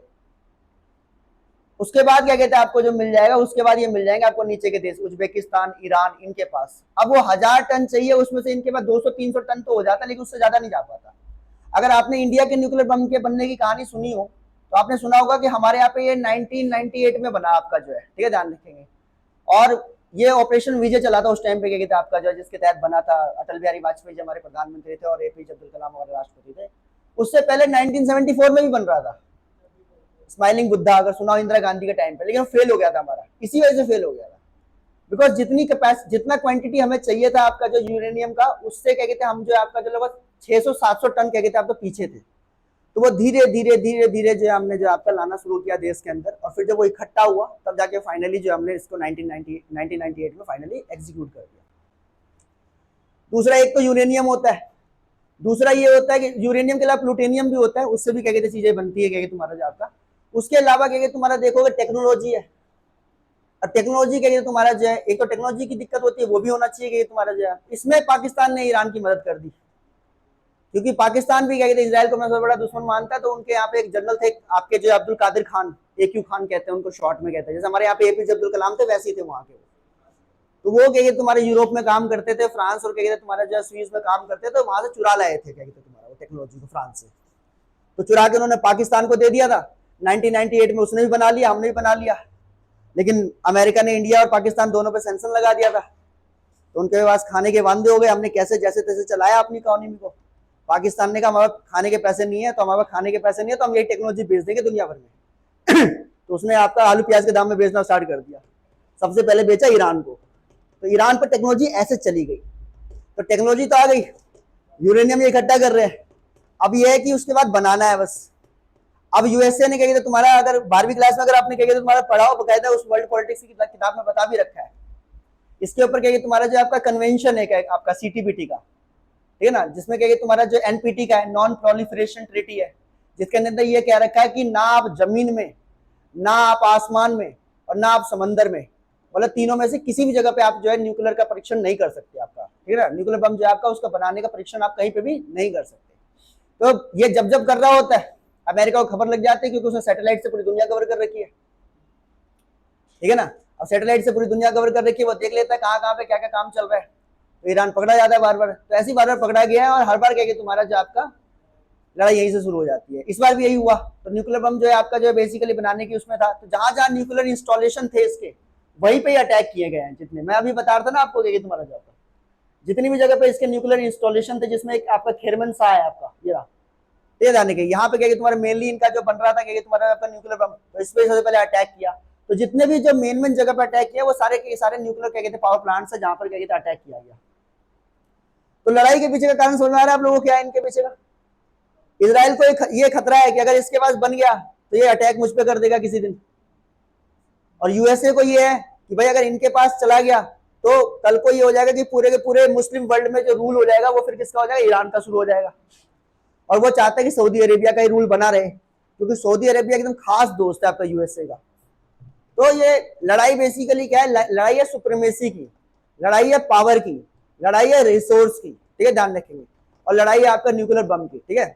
उसके बाद क्या कहते हैं आपको जो मिल जाएगा, उसके बाद ये मिल जाएंगे आपको नीचे के देश, उज्बेकिस्तान, ईरान, इनके पास। अब वो 1000 टन चाहिए, उसमें से इनके पास 200-300 टन तो हो जाता, लेकिन उससे ज्यादा नहीं जा पाता। अगर आपने इंडिया के न्यूक्लियर बम के बनने की कहानी सुनी हो तो आपने सुना होगा कि हमारे यहाँ पे ये 1998 में बना आपका जो है, ठीक है, ध्यान रखेंगे। और ये ऑपरेशन विजय चला था उस टाइम पे, क्या कहते हैं आपका जो है, जिसके तहत बना था, अटल बिहारी वाजपेयी जी हमारे प्रधानमंत्री थे और एपीजे अब्दुल कलाम हमारे राष्ट्रपति थे। उससे पहले 1974 में भी बन रहा था, स्माइलिंग बुद्धा, अगर सुना हो, इंदिरा गांधी के टाइम पे, लेकिन फेल हो गया था हमारा, इसी वजह से फेल हो गया था, बिकॉज जितनी कैपेसिटी, जितना क्वांटिटी हमें चाहिए था आपका जो यूरेनियम का, उससे क्या कहते हैं हम जो आपका जो लगभग 600-700 टन क्या कहते हैं आप तो पीछे थे। तो वो धीरे धीरे धीरे धीरे जो हमने जो आपका लाना शुरू किया देश के अंदर, और फिर जब वो इकट्ठा हुआ तब जाके फाइनली जो हमने इसको 1998 में फाइनली एग्जीक्यूट कर दिया। दूसरा एक तो यूरेनियम होता है, दूसरा ये होता है कि यूरेनियम के अलावा प्लूटोनियम भी होता है, उससे भी क्या कहते चीजें बनती है, क्या कहते तुम्हारा जो आपका। उसके अलावा क्या कहते तुम्हारा देखोगे टेक्नोलॉजी है, और टेक्नोलॉजी क्या कहते तुम्हारा जो है, एक तो टेक्नोलॉजी की दिक्कत होती है, वो भी होना चाहिए कि तुम्हारा जो है। इसमें पाकिस्तान ने ईरान की मदद कर दी, क्योंकि पाकिस्तान भी क्या कहते हैं इजराइल को सबसे बड़ा दुश्मन मानता है। तो उनके यहाँ पे एक जनरल थे आपके जो अब्दुल कादिर खान, AQ खान कहते हैं उनको शॉर्ट में कहते हैं, जैसे हमारे यहाँ पे APJ अब्दुल कलाम थे वैसे ही थे वहां के। तो वो क्या कहते तुम्हारे यूरोप में काम करते थे, फ्रांस और क्या कहते तुम्हारा जो स्वीज में काम करते थे, तो वहां से चुरा लाए थे क्या कहते तुम्हारा वो टेक्नोलॉजी को फ्रांस से। तो चुरा के उन्होंने पाकिस्तान को दे दिया था। 1998 में उसने भी बना लिया, हमने भी बना लिया, लेकिन अमेरिका ने इंडिया और पाकिस्तान दोनों पे सेंक्शन लगा दिया था। तो उनके पास खाने के वांदे हो गए, हमने कैसे जैसे तैसे चलाया अपनी इकोनॉमी को। पाकिस्तान ने कहा हमारे खाने के पैसे नहीं है, तो हमारे खाने के पैसे नहीं है तो हम यही टेक्नोलॉजी बेच देंगे दुनिया भर में। तो उसने आपका आलू प्याज के दाम में बेचना स्टार्ट कर दिया, सबसे पहले बेचा ईरान को। तो ईरान पर टेक्नोलॉजी ऐसे चली गई, तो टेक्नोलॉजी तो आ गई, यूरेनियम ये इकट्ठा कर रहे हैं, अब ये है कि उसके बाद बनाना है बस। अब यूएसए ने क्या कहते तुम्हारा, अगर 12वीं क्लास में अगर आपने क्या कहते तुम्हारा पढ़ा हो बकायदा, उस वर्ल्ड पॉलिटिक्स की किताब में बता भी रखा है, इसके ऊपर क्या तुम्हारा जो आपका कन्वेंशन है आपका CTBT का, ठीक है ना, जिसमें क्या तुम्हारा जो NPT का है, नॉन प्रोलिफरेशन ट्रीटी है, जिसके अंदर ये कह रखा है कि ना आप जमीन में, ना आप आसमान में, और ना आप समंदर में, मतलब तीनों में से किसी भी जगह पे आप जो है न्यूक्लियर का परीक्षण नहीं कर सकते आपका, ठीक है ना। न्यूक्लियर बम जो आपका उसका बनाने का परीक्षण आप कहीं पे भी नहीं कर सकते। तो ये जब जब कर रहा होता है अमेरिका को खबर लग जाती है, क्योंकि उसने सैटेलाइट से पूरी दुनिया कवर कर रखी है, ठीक है ना। अब सैटेलाइट से पूरी दुनिया कवर कर रखी है, वो देख लेता है कहाँ कहाँ पे क्या क्या काम चल रहा है। तो ईरान पकड़ा जाता है बार बार, तो ऐसी बार बार पकड़ा गया है, और हर बार क्या तुम्हारा जो आपका लड़ाई यहीं से शुरू हो जाती है। इस बार भी यही हुआ। तो न्यूक्लियर बम जो है आपका जो है बेसिकली बनाने की उसमें था, तो जहां जहां न्यूक्लियर इंस्टॉलेशन थे इसके, वहीं पे अटैक किए गए हैं। जितने मैं अभी बता रहा था ना आपको, तुम्हारा जो आपका जितनी भी जगह पे इसके न्यूक्लियर इंस्टॉलेशन थे, जिसमें एक आपका खेरमन शाह है आपका, ये जाने के यहाँ पे क्या तुम्हारा मेनली इनका जो बन रहा था क्या तुम्हारा आपका न्यूक्लियर बम, तो इस पे सबसे पहले अटैक किया। तो जितने भी जो मेन जगह पे अटैक किया वो सारे के सारे न्यूक्लियर क्या कहते पावर प्लांट से, जहां पर क्या कहते अटैक किया गया। तो लड़ाई के पीछे का कारण समझ में आ रहा है आप लोगों को, क्या है इनके पीछे का? इजराइल को ये खतरा है कि अगर इसके पास बन गया तो ये अटैक मुझ पर कर देगा किसी दिन, और यूएसए को ये है कि भाई अगर इनके पास चला गया तो कल को ये हो जाएगा कि पूरे के पूरे मुस्लिम वर्ल्ड में जो रूल हो जाएगा वो फिर किसका हो जाएगा, ईरान का शुरू हो जाएगा। और वो चाहता है कि सऊदी अरेबिया का ही रूल बना रहे, क्योंकि सऊदी अरेबिया एकदम खास दोस्त है आपका यूएसए का। तो ये लड़ाई बेसिकली क्या है, लड़ाई है सुप्रीमेसी की, लड़ाई है पावर की, लड़ाई है रिसोर्स की, ठीक है, ध्यान रखेंगे, और लड़ाई है आपका न्यूक्लियर बम की, ठीक है।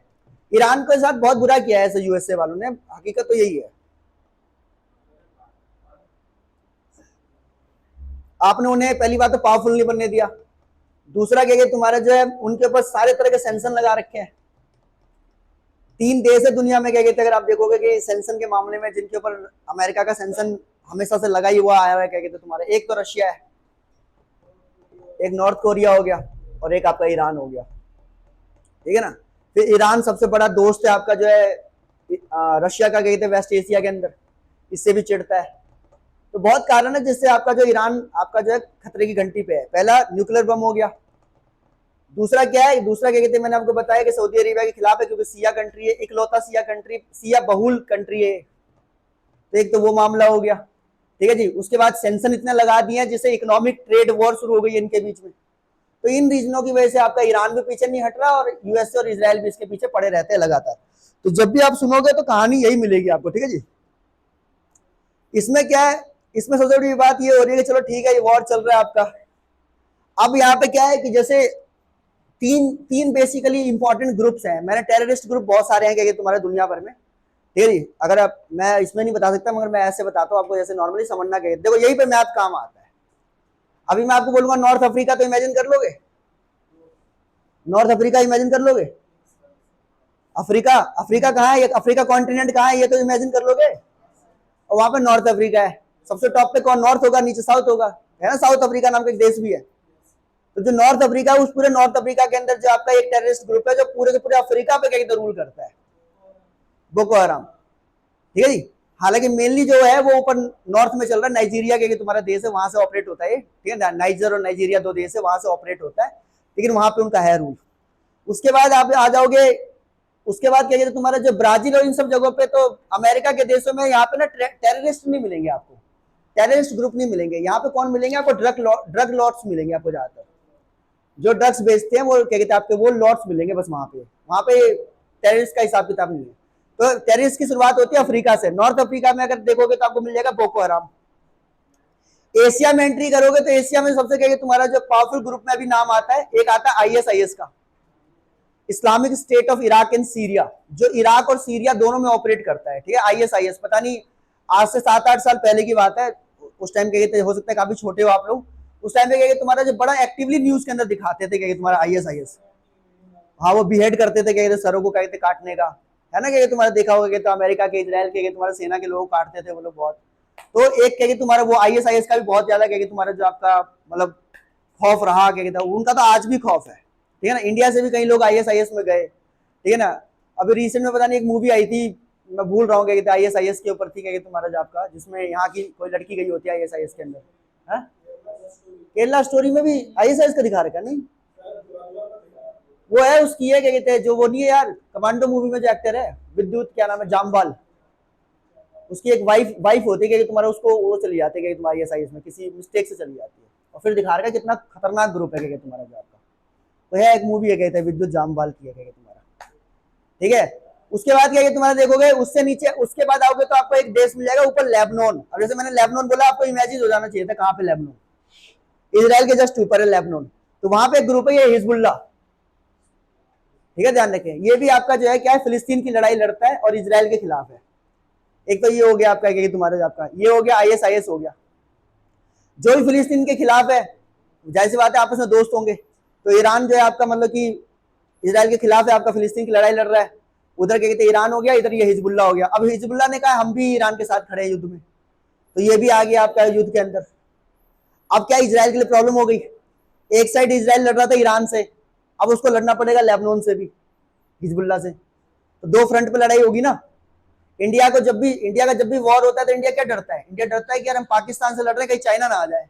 ईरान के साथ बहुत बुरा किया है ऐसे यूएसए वालों ने, हकीकत तो यही है। आपने उन्हें पहली बात तो पावरफुल नहीं बनने दिया, दूसरा क्या तुम्हारा जो है उनके ऊपर सारे तरह के सेंक्शन लगा रखे हैं। 3 देश है दुनिया में क्या कहते हैं, अगर आप देखोगे कि सेंक्शन के मामले में जिनके ऊपर अमेरिका का सेंक्शन हमेशा से लगा ही हुआ आया है, क्या कहते हैं तुम्हारा, एक तो रशिया है, एक नॉर्थ कोरिया हो गया, और एक आपका ईरान हो गया, ठीक है ना। फिर ईरान सबसे बड़ा दोस्त है आपका जो है रशिया का, कहते हैं वेस्ट एशिया के अंदर, इससे भी चिढ़ता है। तो बहुत कारण है जिससे आपका जो ईरान आपका जो है खतरे की घंटी पे है। पहला न्यूक्लियर बम हो गया, दूसरा क्या है, दूसरा क्या कहते हैं मैंने आपको बताया कि सऊदी अरेबिया के खिलाफ है, क्योंकि सिया कंट्री है, इकलौता सिया कंट्री, सिया बहुल कंट्री है, तो एक तो वो मामला हो गया, ठीक है जी। उसके बाद सेंक्शन इतने लगा दिए जिससे इकोनॉमिक ट्रेड वॉर शुरू हो गई इनके बीच में। तो इन रीजनों की वजह से आपका ईरान भी पीछे नहीं हट रहा, और यूएसए और इसराइल भी इसके पीछे पड़े रहते हैं लगातार। तो जब भी आप सुनोगे तो कहानी यही मिलेगी आपको, ठीक है जी। इसमें क्या है, इसमें सबसे बड़ी बात ये हो रही है कि चलो ठीक है ये वॉर चल रहा है आपका। अब यहाँ पे क्या है कि जैसे तीन तीन बेसिकली इंपॉर्टेंट ग्रुप्स हैं, मैंने टेररिस्ट ग्रुप बहुत सारे हैं क्या तुम्हारे दुनिया भर में, ठीक है जी। अगर आप, मैं इसमें नहीं बता सकता मगर मैं ऐसे बताता हूँ आपको जैसे नॉर्मली समझना चाहिए। देखो यही पे मैथ काम आता है। अभी मैं आपको बोलूंगा नॉर्थ अफ्रीका, तो इमेजिन कर लोगे, नॉर्थ अफ्रीका इमेजिन कर लोगे, अफ्रीका, अफ्रीका कहाँ है, अफ्रीका कॉन्टिनेंट कहाँ है ये तो इमेजिन कर लोगे, और वहां पे नॉर्थ अफ्रीका है। सबसे टॉप पे कौन, नॉर्थ होगा, नीचे साउथ होगा, है ना, साउथ अफ्रीका नाम का एक देश भी है। तो जो नॉर्थ अफ्रीका है, उस पूरे नॉर्थ अफ्रीका के अंदर जो आपका एक टेररिस्ट ग्रुप है जो पूरे के पूरे अफ्रीका पे क्या रूल करता है, बोको हराम, ठीक है जी। हालांकि मेनली जो है वो ऊपर नॉर्थ में चल रहा है, नाइजीरिया के तुम्हारा देश है, वहां से ऑपरेट होता है, ठीक है, नाइजर और नाइजीरिया 2 देश है, वहां से ऑपरेट होता है, लेकिन वहां पे उनका है रूल। उसके बाद आप आ जाओगे, उसके बाद क्या कहते हैं तुम्हारा जो ब्राजील और इन सब जगहों पे, तो अमेरिका के देशों में यहाँ पे ना टेररिस्ट नहीं मिलेंगे आपको, टेररिस्ट ग्रुप नहीं मिलेंगे। यहाँ पे कौन मिलेंगे आपको, ड्रग लॉर्ड्स मिलेंगे आपको, ज्यादातर जो ड्रग्स बेचते हैं वो क्या कहते हैं आपके वो लॉर्ड्स मिलेंगे बस। वहां पे टेररिस्ट का हिसाब किताब नहीं है। तो टेररिस्ट की शुरुआत होती है अफ्रीका से। नॉर्थ अफ्रीका में अगर देखोगे तो आपको मिल जाएगा बोको हराम। एशिया में एंट्री करोगे तो एशिया में सबसे क्या तुम्हारा जो पावरफुल ग्रुप में अभी नाम आता है, एक आता है आईएसआईएस का, Islamic state of Iraq and Syria, जो इराक और सीरिया दोनों में ऑपरेट करता है, ठीक है। आईएसआईएस पता नहीं आज से 7-8 साल पहले की बात है, उस टाइम क्या हो सकता है काफी छोटे हो आप लोग, उस टाइम पे क्या तुम्हारा जो बड़ा एक्टिवली न्यूज के अंदर दिखाते थे क्या तुम्हारा आईएसआईएस, हाँ वो बिहेड करते थे क्या सरों को कहते काटने का, है ना, क्या तुम्हारा देखा होगा कि तो अमेरिका के इजराइल के तुम्हारा सेना के लोग काटते थे वो लोग बहुत। तो एक क्या तुम्हारा वो आईएसआईएस का भी बहुत ज्यादा क्या तुम्हारा जो आपका मतलब खौफ रहा, क्या कहता है उनका तो आज भी खौफ है, ठीक है ना। इंडिया से भी कई लोग आईएसआईएस में गए, ठीक है ना। अभी रिसेंट में पता नहीं एक मूवी आई थी, मैं भूल रहा हूँ क्या कहते हैं आईएसआईएस के ऊपर थी क्या तुम्हारा जो आपका, जिसमें यहाँ की कोई लड़की गई होती है आईएसआईएस के अंदर, है केरला स्टोरी में भी आईएसआईएस का दिखा रखा नहीं, वो है उसकी है क्या कहते हैं जो वो नहीं है यार, कमांडो मूवी में जो एक्टर है विद्युत क्या नाम है, जामवाल, उसकी एक वाइफ होती है कि तुम्हारा उसको वो चली जाती है तुम्हारी आईएसआईएस में किसी मिस्टेक से चली जाती है, और फिर दिखा रहा है कितना खतरनाक ग्रुप है क्या तुम्हारा जो आपका। तो है एक मूवी है कहते हैं विद्युत जामवाल की है क्या तुम्हारा, ठीक है। उसके बाद क्या तुम्हारा देखोगे उससे नीचे, उसके बाद आओगे तो आपको एक देश मिल जाएगा ऊपर लेबनान। अब जैसे मैंने लेबनान बोला आपको इमेजिन हो जाना चाहिए था कहाँ पे लेबनान, इजराइल के जस्ट ऊपर है लेबनान। तो वहां पे एक ग्रुप है ये हिजबुल्ला, ठीक है, ध्यान रखें। ये भी आपका जो है क्या है फिलिस्तीन की लड़ाई लड़ता है और इजराइल के खिलाफ है। एक तो ये हो गया आपका तुम्हारा आपका ये हो गया आईएसआईएस हो गया, जो भी फिलिस्तीन के खिलाफ है, जाहिर सी बात है आपस में दोस्त होंगे। तो ईरान जो है आपका मतलब कि इजराइल के खिलाफ है, आपका फिलिस्तीन की लड़ाई लड़ रहा है, उधर क्या कहते हैं ईरान हो गया, इधर ये हिजबुल्ला हो गया। अब हिजबुल्ला ने कहा हम भी ईरान के साथ खड़े हैं युद्ध में, तो ये भी आ गया आपका युद्ध के अंदर। अब क्या इजराइल के लिए प्रॉब्लम हो गई, एक साइड इजराइल लड़ रहा था ईरान से, अब उसको लड़ना पड़ेगा लेबनान से भी, हिजबुल्ला से, तो 2 फ्रंट पे लड़ाई होगी ना। इंडिया का जब भी वॉर होता है तो इंडिया क्या डरता है, इंडिया डरता है कि यार हम पाकिस्तान से लड़ रहे हैं कहीं चाइना ना आ जाए,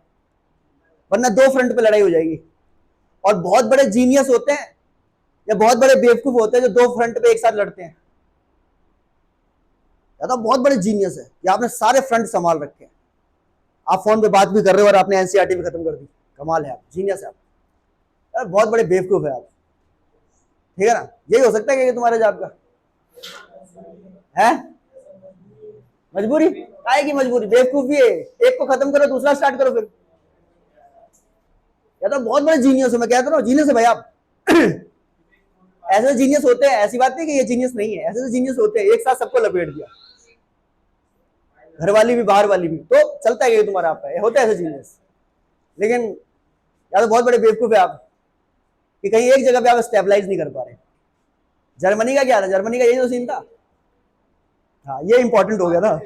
वरना 2 फ्रंट पे लड़ाई हो जाएगी। और बहुत बड़े जीनियस होते हैं या बहुत बड़े बेवकूफ होते हैं जो 2 फ्रंट पे एक साथ लड़ते हैं, या तो बहुत बड़े जीनियस है या आपने सारे फ्रंट संभाल रखे हैं, आप फोन पे बात भी कर रहे हो और आपने एनसीईआरटी भी खत्म कर दी, कमाल है आप, जीनियस है आप, यार बहुत बड़े बेवकूफ है आप, ठीक है ना। यही हो सकता है कि तुम्हारे जॉब का है मजबूरी, काय की मजबूरी, बेवकूफी है, एक को खत्म करो दूसरा स्टार्ट करो फिर, या तो बहुत बड़े जीनियस हो, मैं कहता हूँ जीनियस है भाई आप। ऐसे जीनियस होते हैं, ऐसी बात नहीं कि ये जीनियस नहीं है, ऐसे जीनियस होते हैं, एक साथ सबको लपेट दिया, घर वाली भी बाहर वाली भी, तो चलता है ये तुम्हारा आपका, होता है ऐसे जीनियस। लेकिन या तो बहुत बड़े बेवकूफ है आप कि कहीं एक जगह पे आप स्टेबलाइज नहीं कर पा रहे। जर्मनी का क्या था, जर्मनी का यही तो सीन था। हाँ ये इंपॉर्टेंट हो गया ना।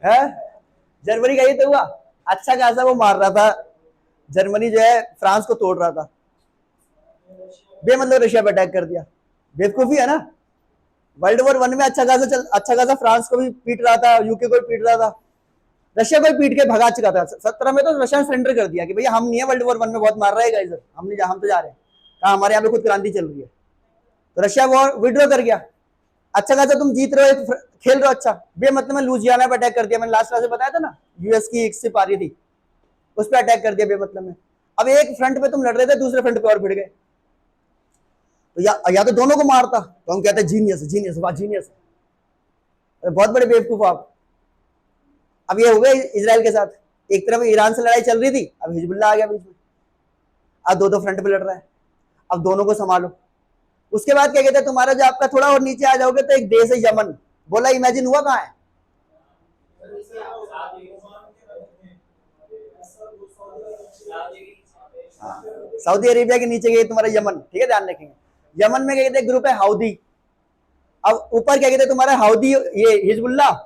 है जर्मनी का ये तो हुआ, अच्छा खासा वो मार रहा था, जर्मनी जो है फ्रांस को तोड़ रहा था, बेमतलब रशिया पे अटैक कर दिया, बेवकूफी है ना। वर्ल्ड वॉर 1 में अच्छा खासा फ्रांस को भी पीट रहा था, यूके को भी पीट रहा था, रशिया को भी पीट के भगा चुका था। 17 में तो रशिया ने सरेंडर कर दिया कि भैया हम नहीं है वर्ल्ड वॉर 1 में, बहुत मार रहा है इधर, हम नहीं जा, हम तो जा रहे हैं, कहा हमारे यहाँ पे खुद क्रांति चल रही है। तो रशिया वॉर विड्रॉ कर गया, अच्छा खासा तुम जीत रहे हो, खेल रहे हो अच्छा, बेमतलब में लुजियाना पे अटैक कर दिया, मैंने लास्ट क्लास में बताया था ना, यूएस की एक शिप आ रही थी, उस पर अटैक कर दिया बेमतलब में। अब एक फ्रंट पे तुम लड़ रहे थे, दूसरे फ्रंट पे और भिड़ गए, तो या तो दोनों को मारता, तो हम कहते हैं जीनियस जीनियस, वाह जीनियस, बहुत बड़े बेवकूफ आप। अब ये हो गया इजराइल के साथ, एक तरफ ईरान से लड़ाई चल रही थी, अब हिजबुल्लाह आ गया बीच में, अब दो फ्रंट पे लड़ रहा है, अब दोनों को संभालो। उसके बाद क्या कहते हैं, तुम्हारा जो आपका थोड़ा और नीचे आ जाओगे तो एक देश है यमन, बोला इमेजिन हुआ कहाँ है, सऊदी अरेबिया के नीचे गए तुम्हारा यमन, ठीक है ध्यान रखेंगे। यमन में क्या कहते हैं ग्रुप है हाउदी, अब ऊपर क्या कहते हैं तुम्हारा हाउदी, ये हिजबुल्लाह,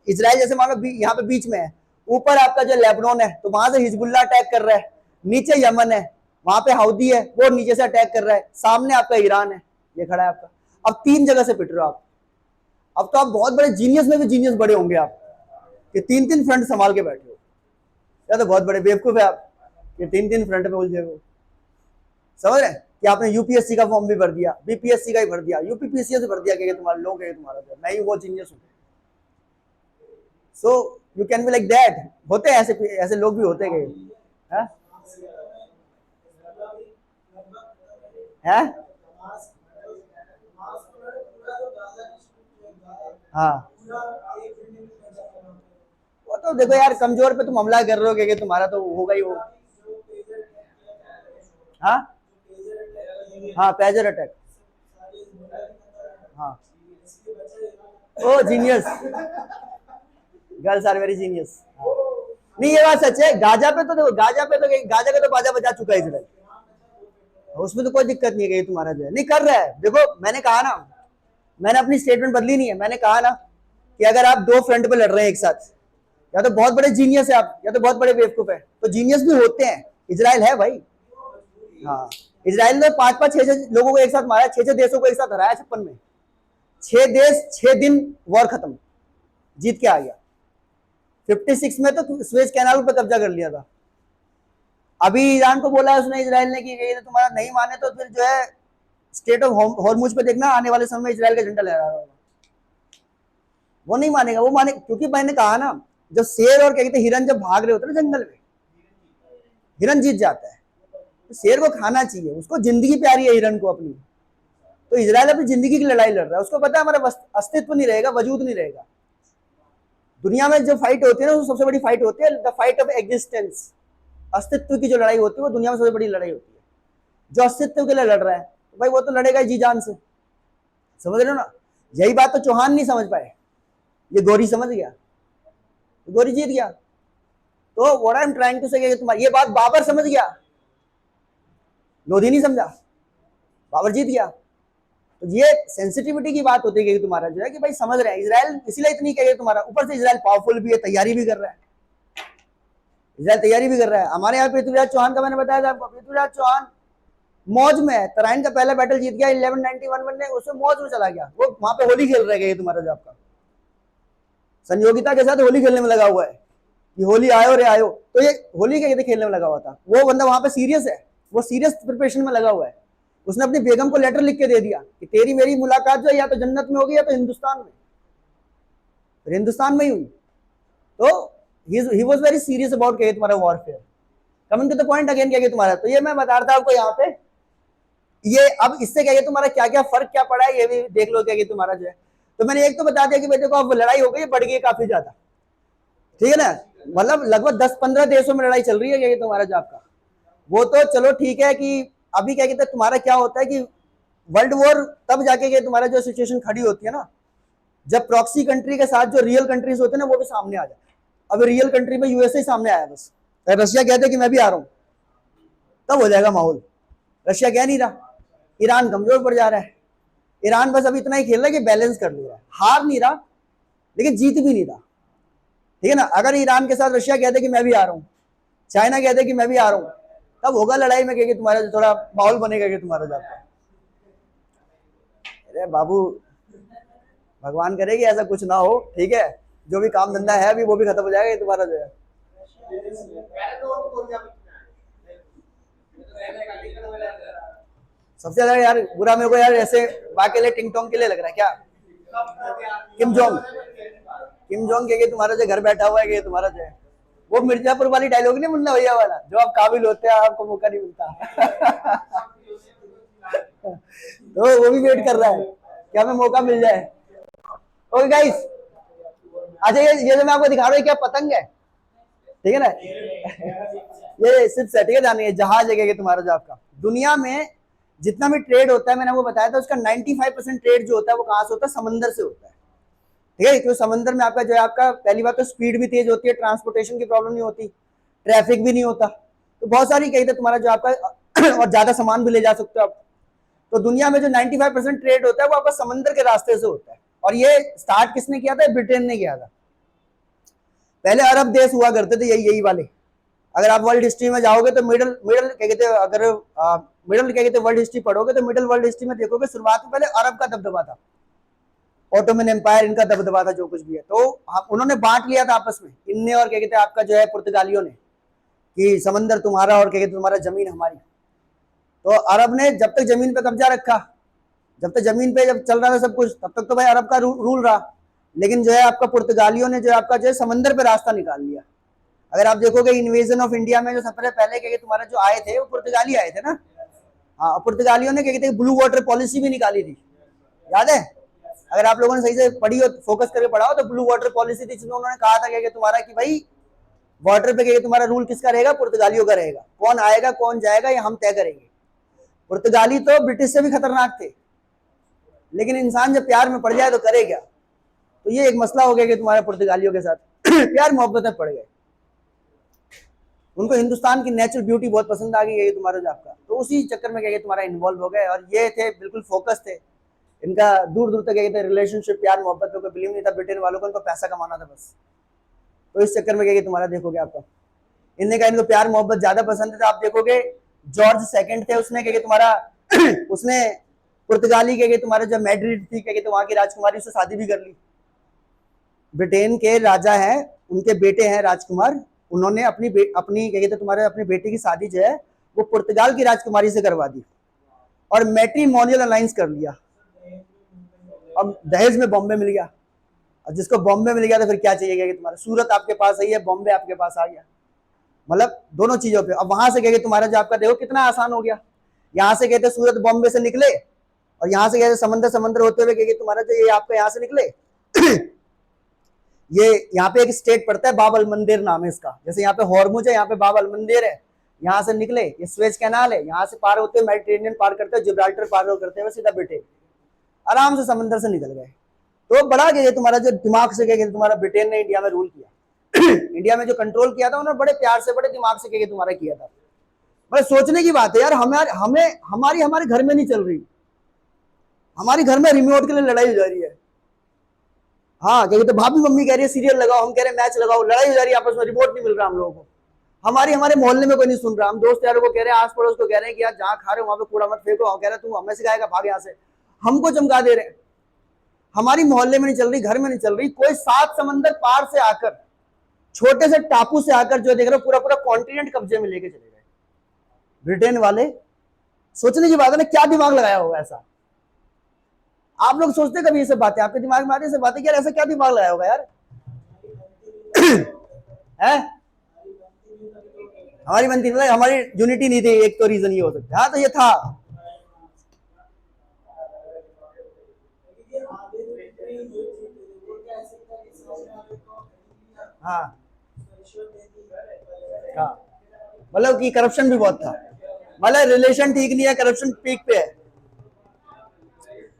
इजराइल जैसे मान लो यहाँ पे बीच में है, ऊपर आपका जो लेबनान है तो वहां से हिजबुल्लाह अटैक कर रहा है, नीचे यमन है, वहां पे हाउदी है वो नीचे से अटैक कर रहा है, सामने आपका ईरान है, ये खड़ा है आपका। अब 3 जगह से पिट रहे हो आप, अब तो आप बहुत बड़े जीनियस में भी जीनियस बड़े होंगे आप, कि 3 फ्रंट संभाल के बैठे हो, या तो बहुत बड़े बेवकूफ है आप, ये 3 फ्रंट पे उलझे हो। समझ रहे कि आपने यूपीएससी का फॉर्म भी भर दिया, बीपीएससी का ही भर दिया, यूपीपीसीएस भर दिया, कि तुम्हारे लोग है तुम्हारा, नहीं वो जीनियस हो। So you can be like that, होते हैं ऐसे लोग भी होते गए हैं। हाँ वो तो देखो यार, कमजोर पे तुम हमला कर रहे हो, कि तुम्हारा तो होगा ही वो। हाँ हाँ पेजर अटैक, हाँ oh genius, girls are very genius. नहीं ये बात सच है, गाजा पे तो देखो, गाजा का तो बाजा बजा चुका है इजराइल, उसमें तो कोई दिक्कत नहीं है, तुम्हारा जो है नहीं कर रहा है। देखो मैंने कहा ना, मैंने अपनी स्टेटमेंट बदली नहीं है, मैंने कहा ना कि अगर आप 2 फ्रंट पे लड़ रहे हैं एक साथ, या तो बहुत बड़े जीनियस है आप, या तो बहुत बड़े बेवकूफ है, तो जीनियस भी होते हैं, इजराइल है भाई। हाँ इजराइल ने 5-5 6-6 लोगों को एक साथ मारा, 6-6 देशों को एक साथ हराया 56 में, 6 देश 6 दिन वॉर खत्म, जीत के आ गया। 56 में तो स्वेज कैनाल पर कब्जा कर लिया था। अभी ईरान को बोला है उसने, इजराइल ने, कि ये तुम्हारा नहीं माने तो फिर जो है स्टेट ऑफ हॉर्मुज पे देखना, आने वाले समय में इजराइल का झंडा लहरा रहा होगा। वो नहीं मानेगा, वो माने, क्योंकि मैंने कहा ना, जब शेर और क्या कहते हैं हिरन जब भाग रहे होते हैं ना जंगल में, हिरन जीत जाता है, तो शेर को खाना चाहिए, उसको जिंदगी प्यारी है हिरन को अपनी। तो इजराइल अपनी जिंदगी की लड़ाई लड़ रहा है, उसको पता है हमारा अस्तित्व नहीं रहेगा, वजूद नहीं रहेगा। दुनिया में जो फाइट होती है ना, वो सबसे बड़ी फाइट होती है द फाइट ऑफ एग्जिस्टेंस, अस्तित्व की जो लड़ाई होती है वो दुनिया में सबसे बड़ी लड़ाई होती है। जो अस्तित्व के लिए लड़ रहा है तो भाई वो तो लड़ेगा जी जान से, समझ रहे हो ना। यही बात तो चौहान नहीं समझ पाए, ये गौरी समझ गया, गौरी जीत गया। तो what I am trying to say, तुम्हारी ये बात बाबर समझ गया, लोधी नहीं समझा, बाबर जीत गया। तो ये सेंसिटिविटी की बात होती है कि तुम्हारा जो है कि भाई समझ रहे हैं, इजराइल इसलिए इतनी कह तुम्हारा, ऊपर से इजराइल पावरफुल भी है, तैयारी भी कर रहा है, इजराइल तैयारी भी कर रहा है। हमारे यहाँ पृथ्वीराज चौहान का मैंने बताया था आपको, पृथ्वीराज चौहान मौज में है, तराइन का पहला बैटल जीत गया 1191 में, उसमें मौज में चला गया, वो वहां पे होली खेल रहे हैं, तुम्हारा जो आपका संयोगिता के साथ होली खेलने में लगा हुआ है, कि होली आयो रे आयो, तो ये होली के खेलने में लगा हुआ था। वो बंदा वहां पे सीरियस है, वो सीरियस प्रिपरेशन में लगा हुआ है। उसने अपनी बेगम को लेटर लिख के दे दिया कि तेरी मेरी मुलाकात जो है या तो जन्नत में होगी या तो हिंदुस्तान में, फिर हिंदुस्तान में ही हुई। तो he was very serious about के तुम्हारा warfare. Coming to the point again, क्या तुम्हारा, तो ये मैं बता रहा था आपको यहाँ पे, ये अब इससे क्या तुम्हारा क्या क्या फर्क क्या पड़ा है ये भी देख लो, क्या तुम्हारा जो है। तो मैंने एक तो बता दिया कि भाई देखो अब लड़ाई हो गई, बढ़ गई काफी ज्यादा, ठीक है ना, मतलब लगभग 10-15 देशों में लड़ाई चल रही है, ये तुम्हारा जो आपका। वो तो चलो ठीक है कि अभी क्या कहते हैं तुम्हारा क्या होता है कि वर्ल्ड वॉर तब जाके के तुम्हारा जो सिचुएशन खड़ी होती है ना, जब प्रॉक्सी कंट्री के साथ जो रियल कंट्रीज होते हैं ना वो भी सामने आ जाए। अब रियल कंट्री में यूएसए ही सामने आया बस, रशिया कहते कि मैं भी आ रहा हूँ, तब हो जाएगा माहौल। रशिया कह नहीं रहा, ईरान कमजोर पड़ जा रहा है। ईरान बस अभी इतना ही खेल रहा है कि बैलेंस कर ले रहा है, हार नहीं रहा लेकिन जीत भी नहीं रहा। ठीक है ना, अगर ईरान के साथ रशिया कहते कि मैं भी आ रहा हूँ, चाइना कहते कि मैं भी आ रहा हूँ, तब होगा लड़ाई में कि तुम्हारा थोड़ा माहौल बनेगा कि तुम्हारा जाता। अरे बाबू, भगवान करे कि ऐसा कुछ ना हो, ठीक है। जो भी काम धंधा है अभी वो भी खत्म हो जाएगा तुम्हारा जो है। सबसे ज्यादा यार बुरा मेरे को यार ऐसे वहां के लिए टिंग टोंग के लिए लग रहा है क्या, किम जोंग। किम जोंग के तुम्हारा जो घर बैठा हुआ है कि तुम्हारा जो है, वो मिर्जापुर वाली डायलॉग नहीं, मुन्ना भैया वाला, जो आप काबिल होते हैं आपको मौका नहीं मिलता। तो वो भी वेट कर रहा है कि हमें मौका मिल जाए। ओके गाइस, अच्छा ये जो मैं आपको दिखा रहा हूँ क्या पतंग है, ठीक है ना। ये सिर्फ सेट है जानी है, जहाज है तुम्हारा जो आपका दुनिया में जितना भी ट्रेड होता है, मैंने आपको बताया था उसका 95% ट्रेड जो होता है वो कहां से होता है, समंदर से होता है। ठीक है, क्योंकि समंदर में आपका जो है आपका पहली बात तो स्पीड भी तेज होती है, ट्रांसपोर्टेशन की प्रॉब्लम नहीं होती, ट्रैफिक भी नहीं होता, तो बहुत सारी कही थे तुम्हारा जो आपका और ज्यादा सामान भी ले जा सकते हो आप। तो दुनिया में जो 95% ट्रेड होता है वो आपका समंदर के रास्ते से होता है। और ये स्टार्ट किसने किया था, ब्रिटेन ने किया था। पहले अरब देश हुआ करते थे यही यही वाले। अगर आप वर्ल्ड हिस्ट्री में जाओगे तो मिडल मिडल क्या कहते हैं, अगर मिडल क्या कहते हैं वर्ल्ड हिस्ट्री पढ़ोगे तो मिडल वर्ल्ड हिस्ट्री में देखोगे शुरुआत में पहले अरब का दबदबा था, ऑटोमन एम्पायर इनका दबदबा था, जो कुछ भी है। तो उन्होंने बांट लिया था आपस में, इनने और क्या कहते हैं आपका जो है पुर्तगालियों ने, कि समंदर तुम्हारा और क्या कहते हैं तुम्हारा जमीन हमारी। तो अरब ने जब तक जमीन पे कब्जा रखा, जब तक जमीन पे जब चल रहा था सब कुछ, तब तक तो भाई अरब का रूल रहा। लेकिन जो है आपका पुर्तगालियों ने जो है आपका जो है समंदर पे रास्ता निकाल लिया। अगर आप देखोगे इन्वेजन ऑफ इंडिया में जो सबसे पहले क्या तुम्हारा जो आए थे वो पुर्तगाली आए थे ना। हाँ, पुर्तगालियों ने क्या कहते हैं ब्लू वाटर पॉलिसी भी निकाली थी, याद है। अगर आप लोगों ने सही से पढ़ी हो, फोकस करके पढ़ा हो, तो ब्लू वाटर पॉलिसी थी जिसमें उन्होंने कहा था कि तुम्हारा कि भाई वाटर पे क्या तुम्हारा रूल किसका रहेगा, पुर्तगालियों का रहेगा, कौन आएगा कौन जाएगा ये हम तय करेंगे। पुर्तगाली तो ब्रिटिश से भी खतरनाक थे, लेकिन इंसान जब प्यार में पड़ जाए तो करे क्या। तो ये एक मसला हो गया कि तुम्हारे पुर्तगालियों के साथ प्यार मोहब्बत में पड़ गए। उनको हिंदुस्तान की नेचुरल ब्यूटी बहुत पसंद आ गई है तुम्हारा जो आपका, तो उसी चक्कर में क्या तुम्हारा इन्वॉल्व हो गए। और ये थे बिल्कुल फोकस थे इनका, दूर दूर तक कहते रिलेशनशिप प्यार मोहब्बत में कोई बिलीव नहीं था ब्रिटेन वालों को, उनको पैसा कमाना था बस। तो इस चक्कर में क्या तुम्हारा देखोगे आपका, इनने का इनको प्यार मोहब्बत ज्यादा पसंद था। आप देखोगे जॉर्ज सेकंड थे, उसने क्या तुम्हारा उसने पुर्तगाली के तुम्हारा जो मैड्रिड थी क्या कहते वहां की राजकुमारी से शादी भी कर ली। ब्रिटेन के राजा हैं, उनके बेटे हैं राजकुमार, उन्होंने अपनी क्या कहते तुम्हारे अपने बेटे की शादी जो है वो पुर्तगाल की राजकुमारी से करवा दी और मैट्रिमोनियल अलायंस कर लिया। अब दहेज में बॉम्बे मिल गया, और जिसको बॉम्बे मिल गया तो फिर क्या चाहिए कि तुम्हारा सूरत आपके पास आई है, बॉम्बे आपके पास आ गया, मतलब दोनों चीजों पे। अब वहां से कहते तुम्हारा जो आपका देखो कितना आसान हो गया, यहाँ से कहते सूरत बॉम्बे से निकले, और यहाँ से कहते समंदर समंदर होते हुए कहते तुम्हारा जो ये आपका यहाँ से निकले ये यहाँ पे एक स्टेट पड़ता है बाबल मंदिर नाम है इसका, जैसे यहाँ पे हॉर्मुज है, यहाँ पे बाबल मंदिर है। यहाँ से निकले, ये स्वेज कैनाल है, यहाँ से पार होते हुए मेडिटेरेनियन पार करते हुए जिब्राल्टर पार करते हुए सीधा ब्रिटेन, आराम से समंदर से निकल गए। तो बड़ा क्या तुम्हारा जो दिमाग से क्या तुम्हारा ब्रिटेन ने इंडिया में रूल किया इंडिया में जो कंट्रोल किया था उन्होंने बड़े प्यार से बड़े दिमाग से क्या तुम्हारा किया था। बड़े सोचने की बात है यार, हमें हमें हमारी हमारे घर में नहीं चल रही, हमारी घर में रिमोट के लिए लड़ाई हो जा रही है। हाँ, क्या कहते भाभी मम्मी कह रही है सीरियल लगाओ, हम कह रहे हैं मैच लगाओ, लड़ाई हो जा रही है आपस में, रिमोट नहीं मिल रहा हम लोगों को। हमारे मोहल्ले में कोई नहीं सुन रहा, हम दोस्त यारों को कह रहे हैं, आस पड़ोस को कह रहे हैं कि यार जहाँ खा रहे हो वहां पे कूड़ा मत फेंको, कह रहे तू हमें सिखाएगा भाग यहाँ से, हमको चमका दे रहे हैं। हमारी मोहल्ले में नहीं चल रही, घर में नहीं चल रही, कोई 7 समंदर पार से आकर, छोटे से टापू से आकर जो देख रहे हो पूरा पूरा कॉन्टिनेंट कब्जे में लेके चले गए ब्रिटेन वाले। सोचने की बात है ना, क्या दिमाग लगाया होगा ऐसा। आप लोग सोचते कभी ये सब बातें, आपके दिमाग में आती है सब बातें, यार ऐसा क्या दिमाग लगाया होगा यार है। हमारी बनती मतलब हमारी यूनिटी नहीं थी, एक तो रीजन ये हो सकता है। हाँ तो ये था, हाँ हाँ, मतलब कि करप्शन भी बहुत था, मतलब रिलेशन ठीक नहीं है, करप्शन पीक पे है,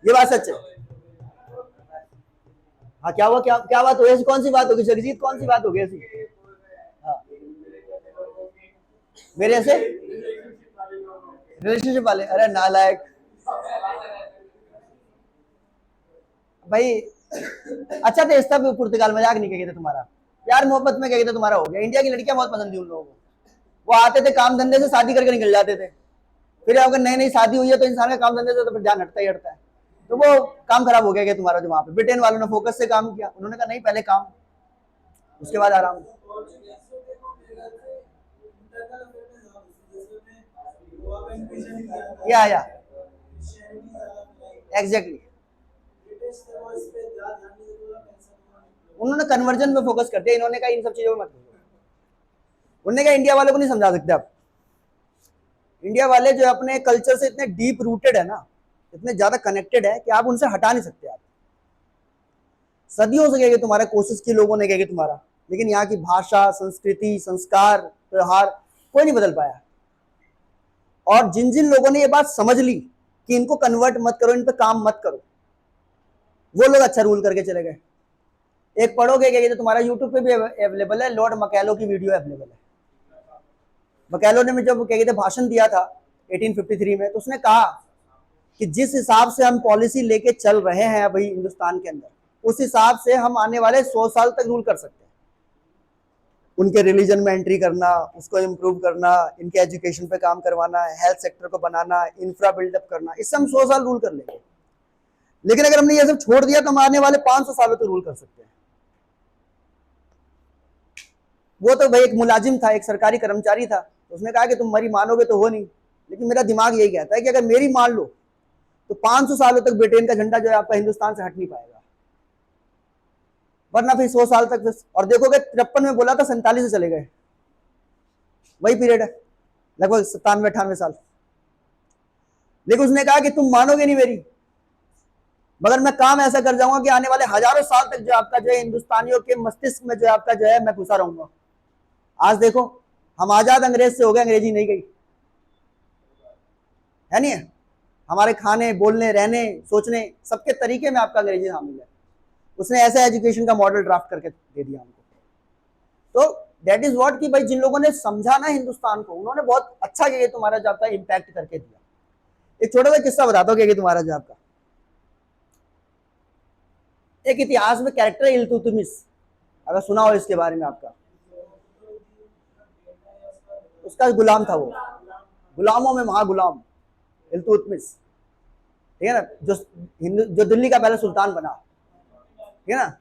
ये बात सच है। हाँ क्या हुआ, क्या क्या बात हो गई, ऐसी कौन सी बात होगी जगजीत, कौन सी बात हो गई ऐसी? हाँ मेरे से रिलेशनशिप वाले, अरे नालायक भाई। अच्छा तो इस सब पुर्तगाल मजाक नहीं कहे थे तुम्हारा, प्यार मोहब्बत में कहे थे तुम्हारा हो गया। इंडिया की लड़कियां बहुत पसंद थी उन लोगों को, वो आते थे काम धंधे से शादी करके निकल जाते थे, फिर अगर नई नई शादी हुई है तो इंसान का काम धंधे से तो फिर ध्यान हटता ही हटता है। तो वो काम खराब हो गया क्या तुम्हारा, जो वहां पे ब्रिटेन वालों ने फोकस से काम किया, उन्होंने कहा नहीं पहले काम, उसके बाद आराम। या एग्जैक्टली, उन्होंने कन्वर्जन पे फोकस कर दिया, इन्होंने कहा इन सब चीजों में मत घुसो। उन्होंने कहा इंडिया वालों को नहीं समझा सकते आप, इंडिया वाले जो अपने कल्चर से इतने डीप रूटेड है ना, इतने ज्यादा कनेक्टेड है कि आप उनसे हटा नहीं सकते आप। सदियों से कहेंगे तुम्हारा, कोशिश की लोगों ने कहेंगे तुम्हारा, लेकिन यहाँ की भाषा, संस्कृति, संस्कार, त्योहार कोई नहीं बदल पाया। और जिन जिन लोगों ने ये बात समझ ली कि इनको कन्वर्ट मत करो, इन पे काम मत करो, वो लोग अच्छा रूल करके चले गए। एक पढ़ोगे क्या, तो तुम्हारा यूट्यूब पे भी अवेलेबल है, लॉर्ड मकैलो की वीडियो अवेलेबल है। मकैलो ने जब क्या कहते भाषण दिया था 1853 में, तो उसने कहा कि जिस हिसाब से हम पॉलिसी लेके चल रहे हैं अभी हिंदुस्तान के अंदर, उस हिसाब से हम आने वाले 100 साल तक रूल कर सकते हैं। उनके रिलीजन में एंट्री करना, उसको इम्प्रूव करना, इनके एजुकेशन पे काम करवाना, हेल्थ सेक्टर को बनाना, इंफ्रा बिल्डअप करना, इससे हम 100 साल रूल कर लेंगे। लेकिन अगर हमने ये सब छोड़ दिया तो हम आने वाले 500 सालों तक रूल कर सकते हैं। वो तो भाई एक मुलाजिम था, एक सरकारी कर्मचारी था, तो उसने कहा कि तुम मरी मानोगे तो हो नहीं, लेकिन मेरा दिमाग यही कहता है कि अगर मेरी मान लो तो 500 सालों तक ब्रिटेन का झंडा जो है आपका हिंदुस्तान से हट नहीं पाएगा, वरना फिर 100 साल तक। और देखोगे 53 में बोला था, 47 से चले गए, वही पीरियड है, लगभग 97-98 साल। लेकिन उसने कहा कि तुम मानोगे नहीं मेरी, मगर मैं काम ऐसा कर जाऊंगा कि आने वाले हजारों साल तक जो आपका जो है हिंदुस्तानियों के मस्तिष्क में जो आपका जो है मैं घुसा रहूंगा। आज देखो हम आजाद अंग्रेज से हो गए, अंग्रेजी नहीं गई है, नहीं है, हमारे खाने, बोलने, रहने, सोचने, सबके तरीके में आपका अंग्रेजी शामिल है। उसने ऐसा एजुकेशन का मॉडल ड्राफ्ट करके दे दिया हमको। तो दैट इज व्हाट कि भाई जिन लोगों ने समझा ना हिंदुस्तान को, उन्होंने बहुत अच्छा किया, तुम्हारा जो आपका इम्पैक्ट करके दिया। एक छोटा सा किस्सा बताता हूँ कि तुम्हारा जो आपका एक इतिहास में कैरेक्टर इल्तुतमिश, अगर सुना हो इसके बारे में आपका, उसका गुलाम था वो, गुलामों में महागुलाम इल्तुतमिश, ठीक है ना, जो दिल्ली का पहला सुल्तान बना, ठीक है ना।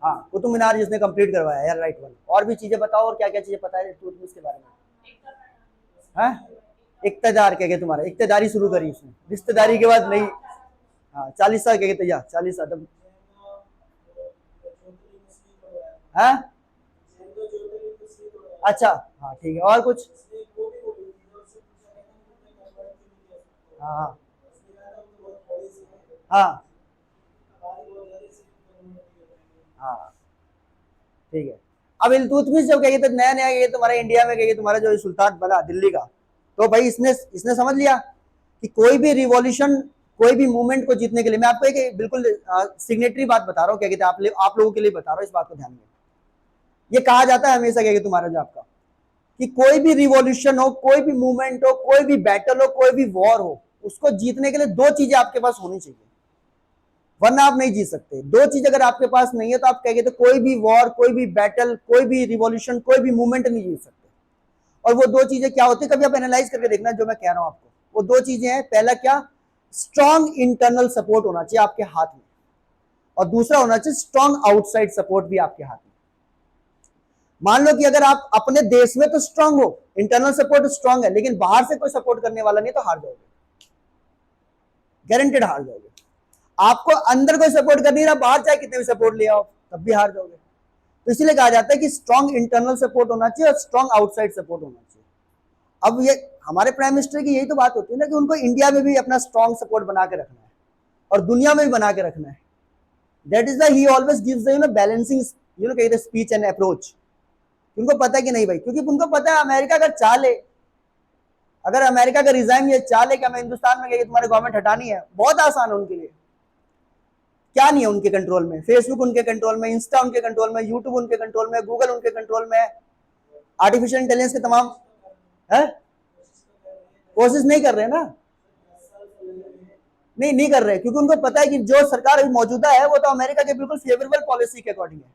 हाँ कुतुब मीनार जिसने कंप्लीट करवाया यार, राइट वन। और भी चीजें बताओ, और क्या क्या चीजें पता है इल्तुतमिश के बारे में? हाँ इक्तदार क्या क्या, तुम्हारा इक्तदारी शुरू करी उसने, रिश्तेदारी के बाद नहीं। हाँ 40 साल क्या कहते, 40 साल। हाँ अच्छा, हाँ ठीक है, और कुछ? हाँ हाँ हाँ ठीक है। अब इल्तुतमिश जब कहिए तो नया नया ये तुम्हारा इंडिया में कहिए तुम्हारा जो सुल्तान बना दिल्ली का, तो भाई इसने इसने समझ लिया कि कोई भी रिवॉल्यूशन, कोई भी मूवमेंट को जीतने के लिए, मैं आपको एक बिल्कुल सिग्नेटरी बात बता रहा हूँ, क्या कहते हैं आप लोगों के लिए बता रहा हूँ, इस बात को ध्यान में। ये कहा जाता है हमेशा, क्या तुम्हारा जो आपका, कि कोई भी रिवॉल्यूशन हो, कोई भी मूवमेंट हो, कोई भी बैटल हो, कोई भी वॉर हो, उसको जीतने के लिए दो चीजें आपके पास होनी चाहिए, वरना आप नहीं जीत सकते। दो चीज अगर आपके पास नहीं है तो आप कहेंगे तो कोई भी वॉर, कोई भी बैटल, कोई भी रिवॉल्यूशन, कोई भी मूवमेंट नहीं जीत सकते। और वो दो चीजें क्या होती है, कभी आप एनालाइज करके देखना जो मैं कह रहा हूं आपको। वो दो चीजें हैं, पहला क्या, स्ट्रॉन्ग इंटरनल सपोर्ट होना चाहिए आपके हाथ में, और दूसरा होना चाहिए स्ट्रॉन्ग आउटसाइड सपोर्ट भी आपके हाथ में। मान लो कि अगर आप अपने देश में तो स्ट्रांग हो, इंटरनल सपोर्ट स्ट्रांग है, लेकिन बाहर से कोई सपोर्ट करने वाला नहीं, तो हार जाओगे, गारंटेड हार जाओगे। आपको अंदर कोई सपोर्ट कर नहीं रहा, बाहर चाहे कितने भी सपोर्ट ले आओ तब भी हार जाओगे। तो इसीलिए कहा जाता है कि स्ट्रॉन्ग इंटरनल सपोर्ट होना चाहिए और स्ट्रॉन्ग आउटसाइड सपोर्ट होना चाहिए। अब ये हमारे प्राइम मिनिस्टर की यही तो बात होती है ना, कि उनको इंडिया में भी अपना स्ट्रॉन्ग सपोर्ट बना के रखना है और दुनिया में भी बना के रखना है। That is he always gives the balancing speech and approach. उनको पता है कि नहीं भाई, क्योंकि उनको पता है अमेरिका अगर चाह ले अगर अमेरिका का रिजाइम ये चाह ले कि हमें हिंदुस्तान में तुम्हारी गवर्नमेंट हटानी है, बहुत आसान है उनके लिए। क्या नहीं है उनके कंट्रोल में? फेसबुक उनके कंट्रोल में, इंस्टा उनके कंट्रोल में, यूट्यूब उनके कंट्रोल में, गूगल उनके कंट्रोल में, आर्टिफिशियल इंटेलिजेंस के तमाम है। कोशिश नहीं कर रहे ना, नहीं कर रहे, क्योंकि उनको पता है कि जो सरकार अभी मौजूदा है वो तो अमेरिका के बिल्कुल फेवरेबल पॉलिसी के अकॉर्डिंग है।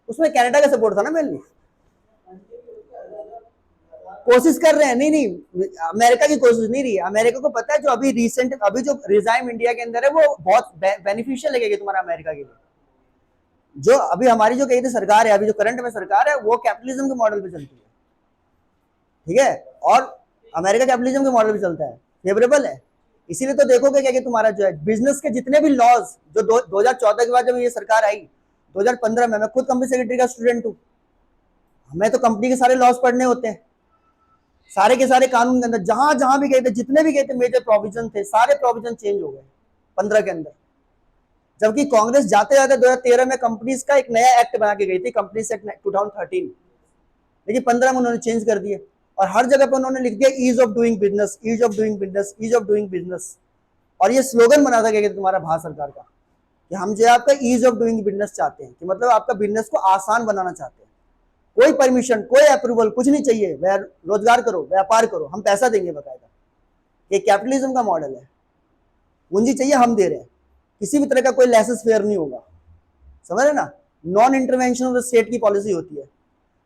उसमें कनाडा का सपोर्ट था ना मेनली। कोशिश कर रहे हैं, नहीं अमेरिका की कोशिश नहीं रही है। अमेरिका को पता है जो अभी रिसेंट अभी जो रिजाइम इंडिया के अंदर है वो बहुत बेनिफिशियल लगेगी तुम्हारा अमेरिका के लिए। जो अभी हमारी जो कही थी सरकार है, अभी जो करंट में सरकार है वो कैपिटलिज्म के मॉडल पे चलती है, ठीक है, और अमेरिका कैपिटलिज्म के मॉडल पे चलता है, फेवरेबल है। इसीलिए तो देखोगे क्या कि तुम्हारा जो है बिजनेस के जितने भी लॉज जो 2014 के बाद जब ये सरकार आई, 2015 में, मैं खुद कंपनी सेक्रेटरी का स्टूडेंट हूँ, हमें तो कंपनी के सारे लॉज पढ़ने होते हैं, सारे के सारे कानून के अंदर जहां जहां भी गए थे, जितने भी गए थे मेजर प्रोविजन थे, सारे प्रोविजन चेंज हो गए 15 के अंदर। जबकि कांग्रेस जाते जाते 2013 में कंपनीज का एक नया एक्ट बना के गई थी, कंपनीज एक्ट 2013, लेकिन 15 में उन्होंने चेंज कर दिए और हर जगह पर उन्होंने लिख दिया ease of doing business, ease of doing business, ease of doing business. और ये स्लोगन बना था क्या तुम्हारा भारत सरकार का कि हम जो है आपका ईज ऑफ डूइंग बिजनेस चाहते हैं, कि मतलब आपका बिजनेस को आसान बनाना चाहते हैं। कोई परमिशन, कोई अप्रूवल, कुछ नहीं चाहिए, रोजगार करो, व्यापार करो, हम पैसा देंगे बकायदा। ये कैपिटलिज्म का मॉडल है, पूंजी चाहिए हम दे रहे हैं, किसी भी तरह का कोई लाइसेंस फेयर नहीं होगा, समझ रहे ना, non intervention of the state की पॉलिसी होती है।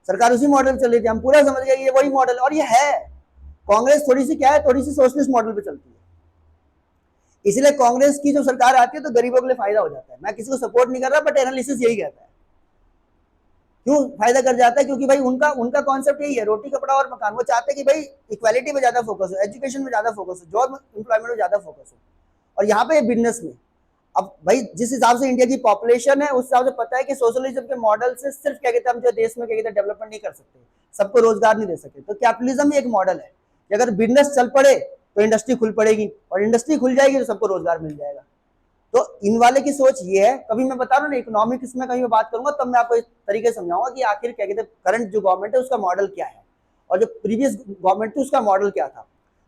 सरकार उसी मॉडल पे चल रही थी, हम पूरा समझ गए ये वही मॉडल, और ये है। कांग्रेस थोड़ी सी क्या है, थोड़ी सी सोशलिस्ट मॉडल पे चलती है, इसलिए कांग्रेस की जो सरकार आती है तो गरीबों के लिए फायदा हो जाता है। मैं किसी को सपोर्ट नहीं कर रहा, बट एनालिसिस यही कहता है। क्यों फायदा कर जाता है? क्योंकि भाई उनका उनका कॉन्सेप्ट यही है, रोटी कपड़ा और मकान। वो चाहते हैं कि भाई इक्वालिटी में ज्यादा फोकस हो, एजुकेशन में ज्यादा फोकस हो, जॉब एम्प्लॉयमेंट में ज्यादा फोकस हो, और यहाँ पे बिजनेस में। अब भाई जिस हिसाब से इंडिया की पॉपुलेशन है उस हिसाब से पता है कि सोशलिज्म के मॉडल से सिर्फ क्या कहते हैं हम जो देश में क्या कहते हैं डेवलपमेंट नहीं कर सकते, सबको रोजगार नहीं दे सकते। तो कैपिटलिज्म ही एक मॉडल है कि अगर बिजनेस चल पड़े तो इंडस्ट्री खुल पड़ेगी, और इंडस्ट्री खुल जाएगी तो सबको रोजगार मिल जाएगा। तो इन वाले की सोच ये है। कभी मैं बता रहा हूँ ना इकोनॉमिक्स में कहीं मैं बात करूंगा तब मैं आपको इस तरीके से समझाऊंगा कि आखिर क्या कहते हैं करंट जो गवर्नमेंट है उसका मॉडल क्या है और जो प्रीवियस गवर्नमेंट थी उसका मॉडल क्या था,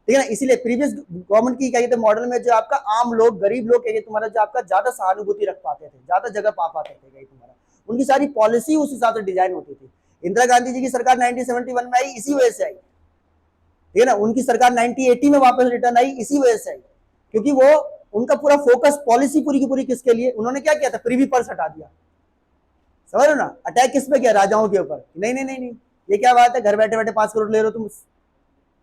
ठीक है ना। इसीलिए प्रीवियस गवर्नमेंट की क्या कहते हैं मॉडल में जो आपका आम लोग, गरीब लोग क्या कहते तुम्हारा जो आपका ज्यादा सहानुभूति रख पाते थे, ज्यादा जगह पा पाते थे, क्या तुम्हारा उनकी सारी पॉलिसी उस हिसाब से डिजाइन होती थी। इंदिरा गांधी जी की सरकार 1971 में आई, इसी वजह से आई, ठीक है ना। उनकी सरकार 1980 में वापस रिटर्न आई, इसी वजह से आई, क्योंकि वो उनका पूरा फोकस पॉलिसी पूरी की पूरी किसके लिए, उन्होंने क्या किया था, प्रीवी पर्स हटा दिया, समझ रहे हो ना। अटैक किस पे किया, राजाओं के ऊपर। नहीं नहीं नहीं नहीं, ये क्या बात है, घर बैठे बैठे 5 करोड़ ले रहे हो तुम,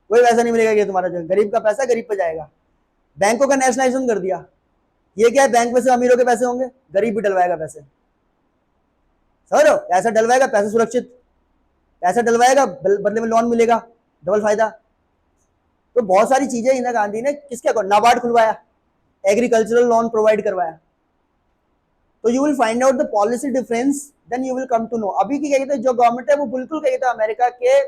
कोई पैसा नहीं मिलेगा, ये तुम्हारा जो गरीब का पैसा गरीब पे जाएगा। बैंकों का नेशनलाइजेशन कर दिया, ये क्या है, बैंक में से अमीरों के पैसे होंगे, गरीब भी डलवाएगा पैसे, समझ रहे हो, पैसा डलवाएगा, पैसा सुरक्षित, पैसा डलवाएगा बदले में लोन मिलेगा, डबल फायदा। तो बहुत सारी चीजें इंदिरा गांधी ने किसके अकॉर्डिंग, नाबार्ड खुलवाया, एग्रीकल्चरल लोन प्रोवाइड करवाया। तो you will find out the policy difference, then you will come to know. अभी की क्या कहते हैं जो गवर्नमेंट है वो बिल्कुल क्या कहते हैं अमेरिका के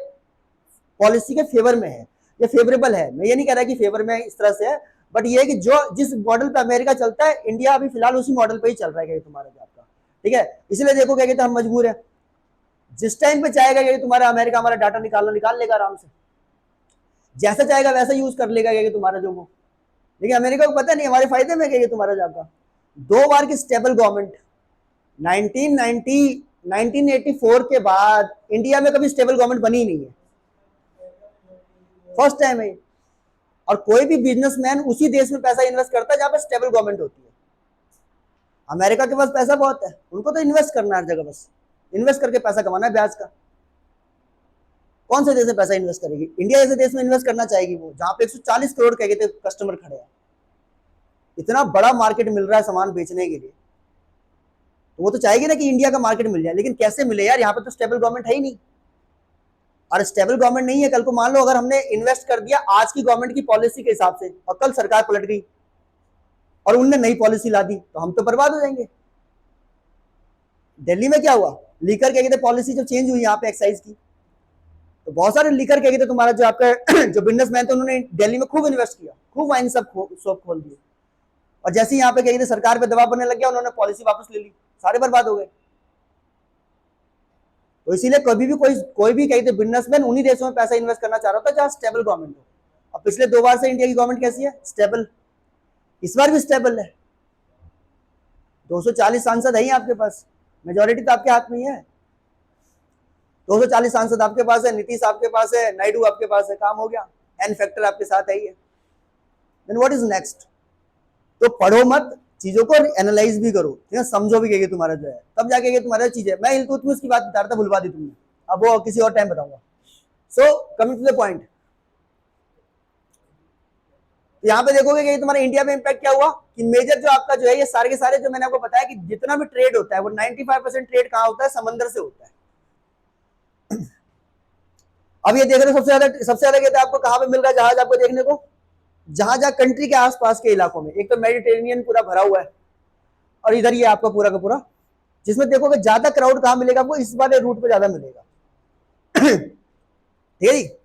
पॉलिसी के फेवर में है, ये फेवरेबल है। मैं ये नहीं कह रहा कि फेवर में इस तरह से है, बट ये है कि जो जिस मॉडल पे अमेरिका चलता है, इंडिया अभी फिलहाल उसी मॉडल पे ही चल रहा है तुम्हारा आपका, ठीक है। इसलिए देखो क्या कहते हैं हम मजबूर है, जिस टाइम पे चाहेगा कि तुम्हारा अमेरिका हमारा डाटा निकालना निकाल लेगा आराम से, जैसा चाहेगा वैसा यूज कर लेगा कि तुम्हारा जो वो। लेकिन अमेरिका को पता नहीं हमारे फायदे में क्या तुम्हारा जो आपका 2 बार की स्टेबल गवर्नमेंट 1984 के बाद इंडिया में कभी स्टेबल गवर्नमेंट बनी ही नहीं है, फर्स्ट टाइम है। और कोई भी बिजनेसमैन उसी देश में पैसा इन्वेस्ट करता है जहां पर स्टेबल गवर्नमेंट होती है। अमेरिका के पास पैसा बहुत है, उनको तो इन्वेस्ट करना है हर जगह, बस इन्वेस्ट करके पैसा कमाना है ब्याज का। कौन से देश में पैसा इन्वेस्ट करेगी, इंडिया जैसे देश में इन्वेस्ट करना चाहेगी वो, जहां पे 140 करोड़ कह गए कस्टमर खड़े हैं, इतना बड़ा मार्केट मिल रहा है सामान बेचने के लिए, तो वो तो चाहेगी ना कि इंडिया का मार्केट मिल जाए। लेकिन कैसे मिले यार, यहाँ पे तो स्टेबल गवर्नमेंट है ही नहीं। और स्टेबल गवर्नमेंट नहीं है, कल को मान लो अगर हमने इन्वेस्ट कर दिया आज की गवर्नमेंट की पॉलिसी के हिसाब से और कल सरकार पलट गई और उनने नई पॉलिसी ला दी, तो हम तो बर्बाद हो जाएंगे। दिल्ली में क्या हुआ, लीकर क्या कहते पॉलिसी जब चेंज हुई यहाँ पे एक्साइज की, तो बहुत सारे लीकर क्या कहते तुम्हारा जो आपका जो बिजनेसमैन थे उन्होंने दिल्ली में खूब इन्वेस्ट किया, खूब वाइन सब शॉप खोल दिए, और जैसे यहाँ पे क्या कहते सरकार पे दबाव बनने लग गया, उन्होंने पॉलिसी वापस ले ली, सारे बर्बाद हो गए। तो इसीलिए कभी भी कोई भी कहीं बिजनेसमैन उन्हीं देशों में पैसा इन्वेस्ट करना चाह रहा था जहां स्टेबल गवर्नमेंट हो। अब पिछले 2 बार से इंडिया की गवर्नमेंट कैसी है? स्टेबल। इस बार भी स्टेबल है। 240 सांसद है ही आपके पास, मेजोरिटी तो आपके हाथ में ही है। 240 सांसद आपके पास है, नीतीश आपके पास है, नायडू आपके पास है, काम हो गया। एन फैक्टर आपके साथ है ही है। Then what is next? तो पढ़ो मत, चीजों को एनालाइज भी करो, ठीक है, समझो भी, कहेंगे तुम्हारा जो है, तब जाके तुम्हारा चीज है। मैं इल्तुतमिश की बात बता रहा था, भुलवा दी तुमने, अब वो किसी और टाइम बताऊंगा। So coming to the point, यहाँ पे देखोगे कि तुम्हारा इंडिया में इंपैक्ट क्या हुआ कि मेजर जो आपका जो है, ये सारे के सारे जो मैंने आपको बताया कि जितना भी ट्रेड होता है वो 95% ट्रेड कहाँ होता है? समंदर से होता है। अब ये देख रहे हो सबसे ज्यादा कहते हैं आपको कहां पे मिल रहा है जहाज आपको देखने को? जहां जहां कंट्री के आसपास के इलाकों में। एक तो मेडिटेरेनियन पूरा भरा हुआ है, और इधर ये आपका पूरा का पूरा, जिसमें देखोगे ज्यादा क्राउड कहां मिलेगा आपको? इस वाले रूट पे ज्यादा मिलेगा। ठीक है,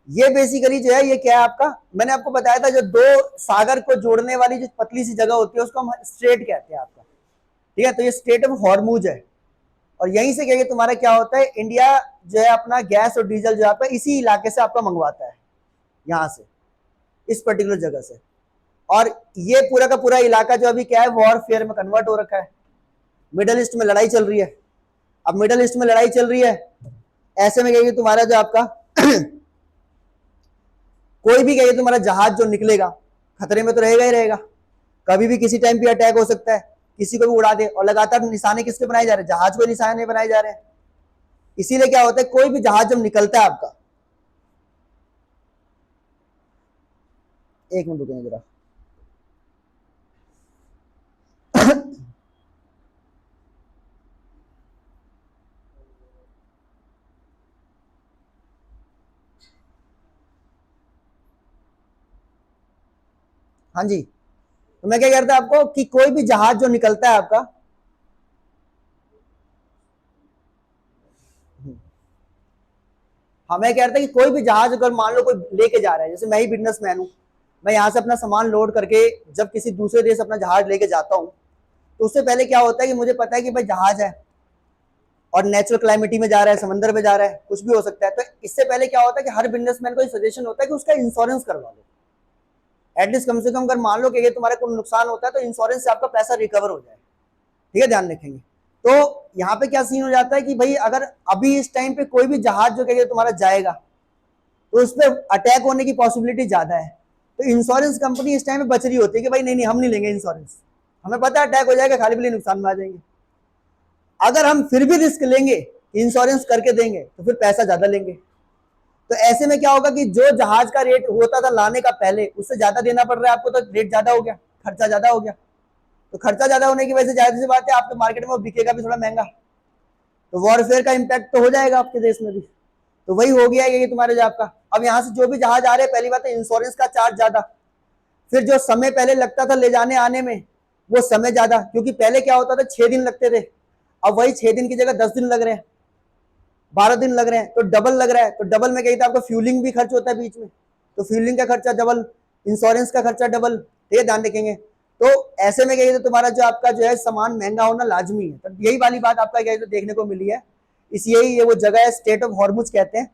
ये बेसिकली जो है ये क्या है आपका, मैंने आपको बताया था जो दो सागर को जोड़ने वाली जो पतली सी जगह होती है उसको हम स्ट्रेट कहते हैं आपका। ठीक है, तो ये स्ट्रेट ऑफ हॉर्मूज है, और यहीं से क्या तुम्हारा क्या होता है, इंडिया जो है अपना गैस और डीजल जो आपका इसी इलाके से आपका मंगवाता है, यहां से, इस पर्टिकुलर जगह से। और ये पूरा का पूरा इलाका जो अभी क्या है, वॉरफेयर में कन्वर्ट हो रखा है। मिडल ईस्ट में लड़ाई चल रही है। अब मिडल ईस्ट में लड़ाई चल रही है, ऐसे में कहेगी तुम्हारा जो आपका कोई भी कहेगी तुम्हारा जहाज जो निकलेगा खतरे में तो रहेगा ही रहेगा। कभी भी किसी टाइम पे अटैक हो सकता है, किसी को भी उड़ा दे। और लगातार निशाने किसके बनाए जा रहे हैं? जहाज को निशाने बनाए जा रहे हैं। इसीलिए क्या होता है, कोई भी जहाज जब निकलता है आपका, एक मिनट रुकें जरा। हाँ जी, तो मैं क्या कहता आपको कि कोई भी जहाज जो निकलता है आपका, हमें क्या कहता है कि कोई भी जहाज अगर मान लो कोई लेके जा रहा है, जैसे मैं ही बिजनेसमैन हूं, मैं यहां से अपना सामान लोड करके जब किसी दूसरे देश अपना जहाज लेके जाता हूं, तो उससे पहले क्या होता है कि मुझे पता है कि भाई जहाज है और नेचुरल क्लाइमेटी में जा रहा है, समंदर में जा रहा है, कुछ भी हो सकता है। तो इससे पहले क्या होता है कि हर बिजनेसमैन को सजेशन होता है कि उसका इंश्योरेंस करवा लो। एटलीस्ट कम से कम अगर मान लो कि तुम्हारा कोई नुकसान होता है तो इंश्योरेंस से आपका पैसा रिकवर हो जाए। ठीक है, ध्यान रखेंगे। तो यहाँ पे क्या सीन हो जाता है कि भाई अगर अभी इस टाइम पे कोई भी जहाज जो कहेगा तुम्हारा जाएगा तो उस पर अटैक होने की पॉसिबिलिटी ज्यादा है। तो इंश्योरेंस कंपनी इस टाइम पे बच रही होती है कि भाई नहीं नहीं, हम नहीं लेंगे इंश्योरेंस, हमें पता है अटैक हो जाएगा, खाली पीली नुकसान में आ जाएंगे। अगर हम फिर भी रिस्क लेंगे, इंश्योरेंस करके देंगे, तो फिर पैसा ज्यादा लेंगे। तो ऐसे में क्या होगा कि जो जहाज का रेट होता था लाने का पहले, उससे ज्यादा देना पड़ रहा है आपको, तो रेट ज्यादा हो गया, खर्चा ज्यादा हो गया। तो खर्चा ज्यादा होने की वजह से जाहिर सी बात है आपके मार्केट में वो बिकेगा भी थोड़ा महंगा, तो वॉरफेयर का इंपैक्ट तो हो जाएगा आपके देश में भी। तो वही हो गया है कि तुम्हारे जो आपका, अब यहाँ से जो भी जहाज आ रहे हैं, पहली बात है इंश्योरेंस का चार्ज ज्यादा, फिर जो समय पहले लगता था ले जाने आने में वो समय ज्यादा, क्योंकि पहले क्या होता था 6 दिन लगते थे, अब वही 6 दिन की जगह 10 दिन लग रहे हैं, 12 दिन लग रहे हैं, तो डबल लग रहा है। तो डबल में कहीं था आपका फ्यूलिंग भी खर्च होता है बीच में, तो फ्यूलिंग का खर्चा डबल, इंश्योरेंस का खर्चा डबल। ठीक है, ध्यान रखेंगे। तो ऐसे में कहिए तो तुम्हारा जो आपका जो है सामान महंगा होना लाजमी है। तो यही वाली बात आपका क्या देखने को मिली है। इस यही ये वो जगह है, स्टेट ऑफ हॉर्मुज कहते हैं।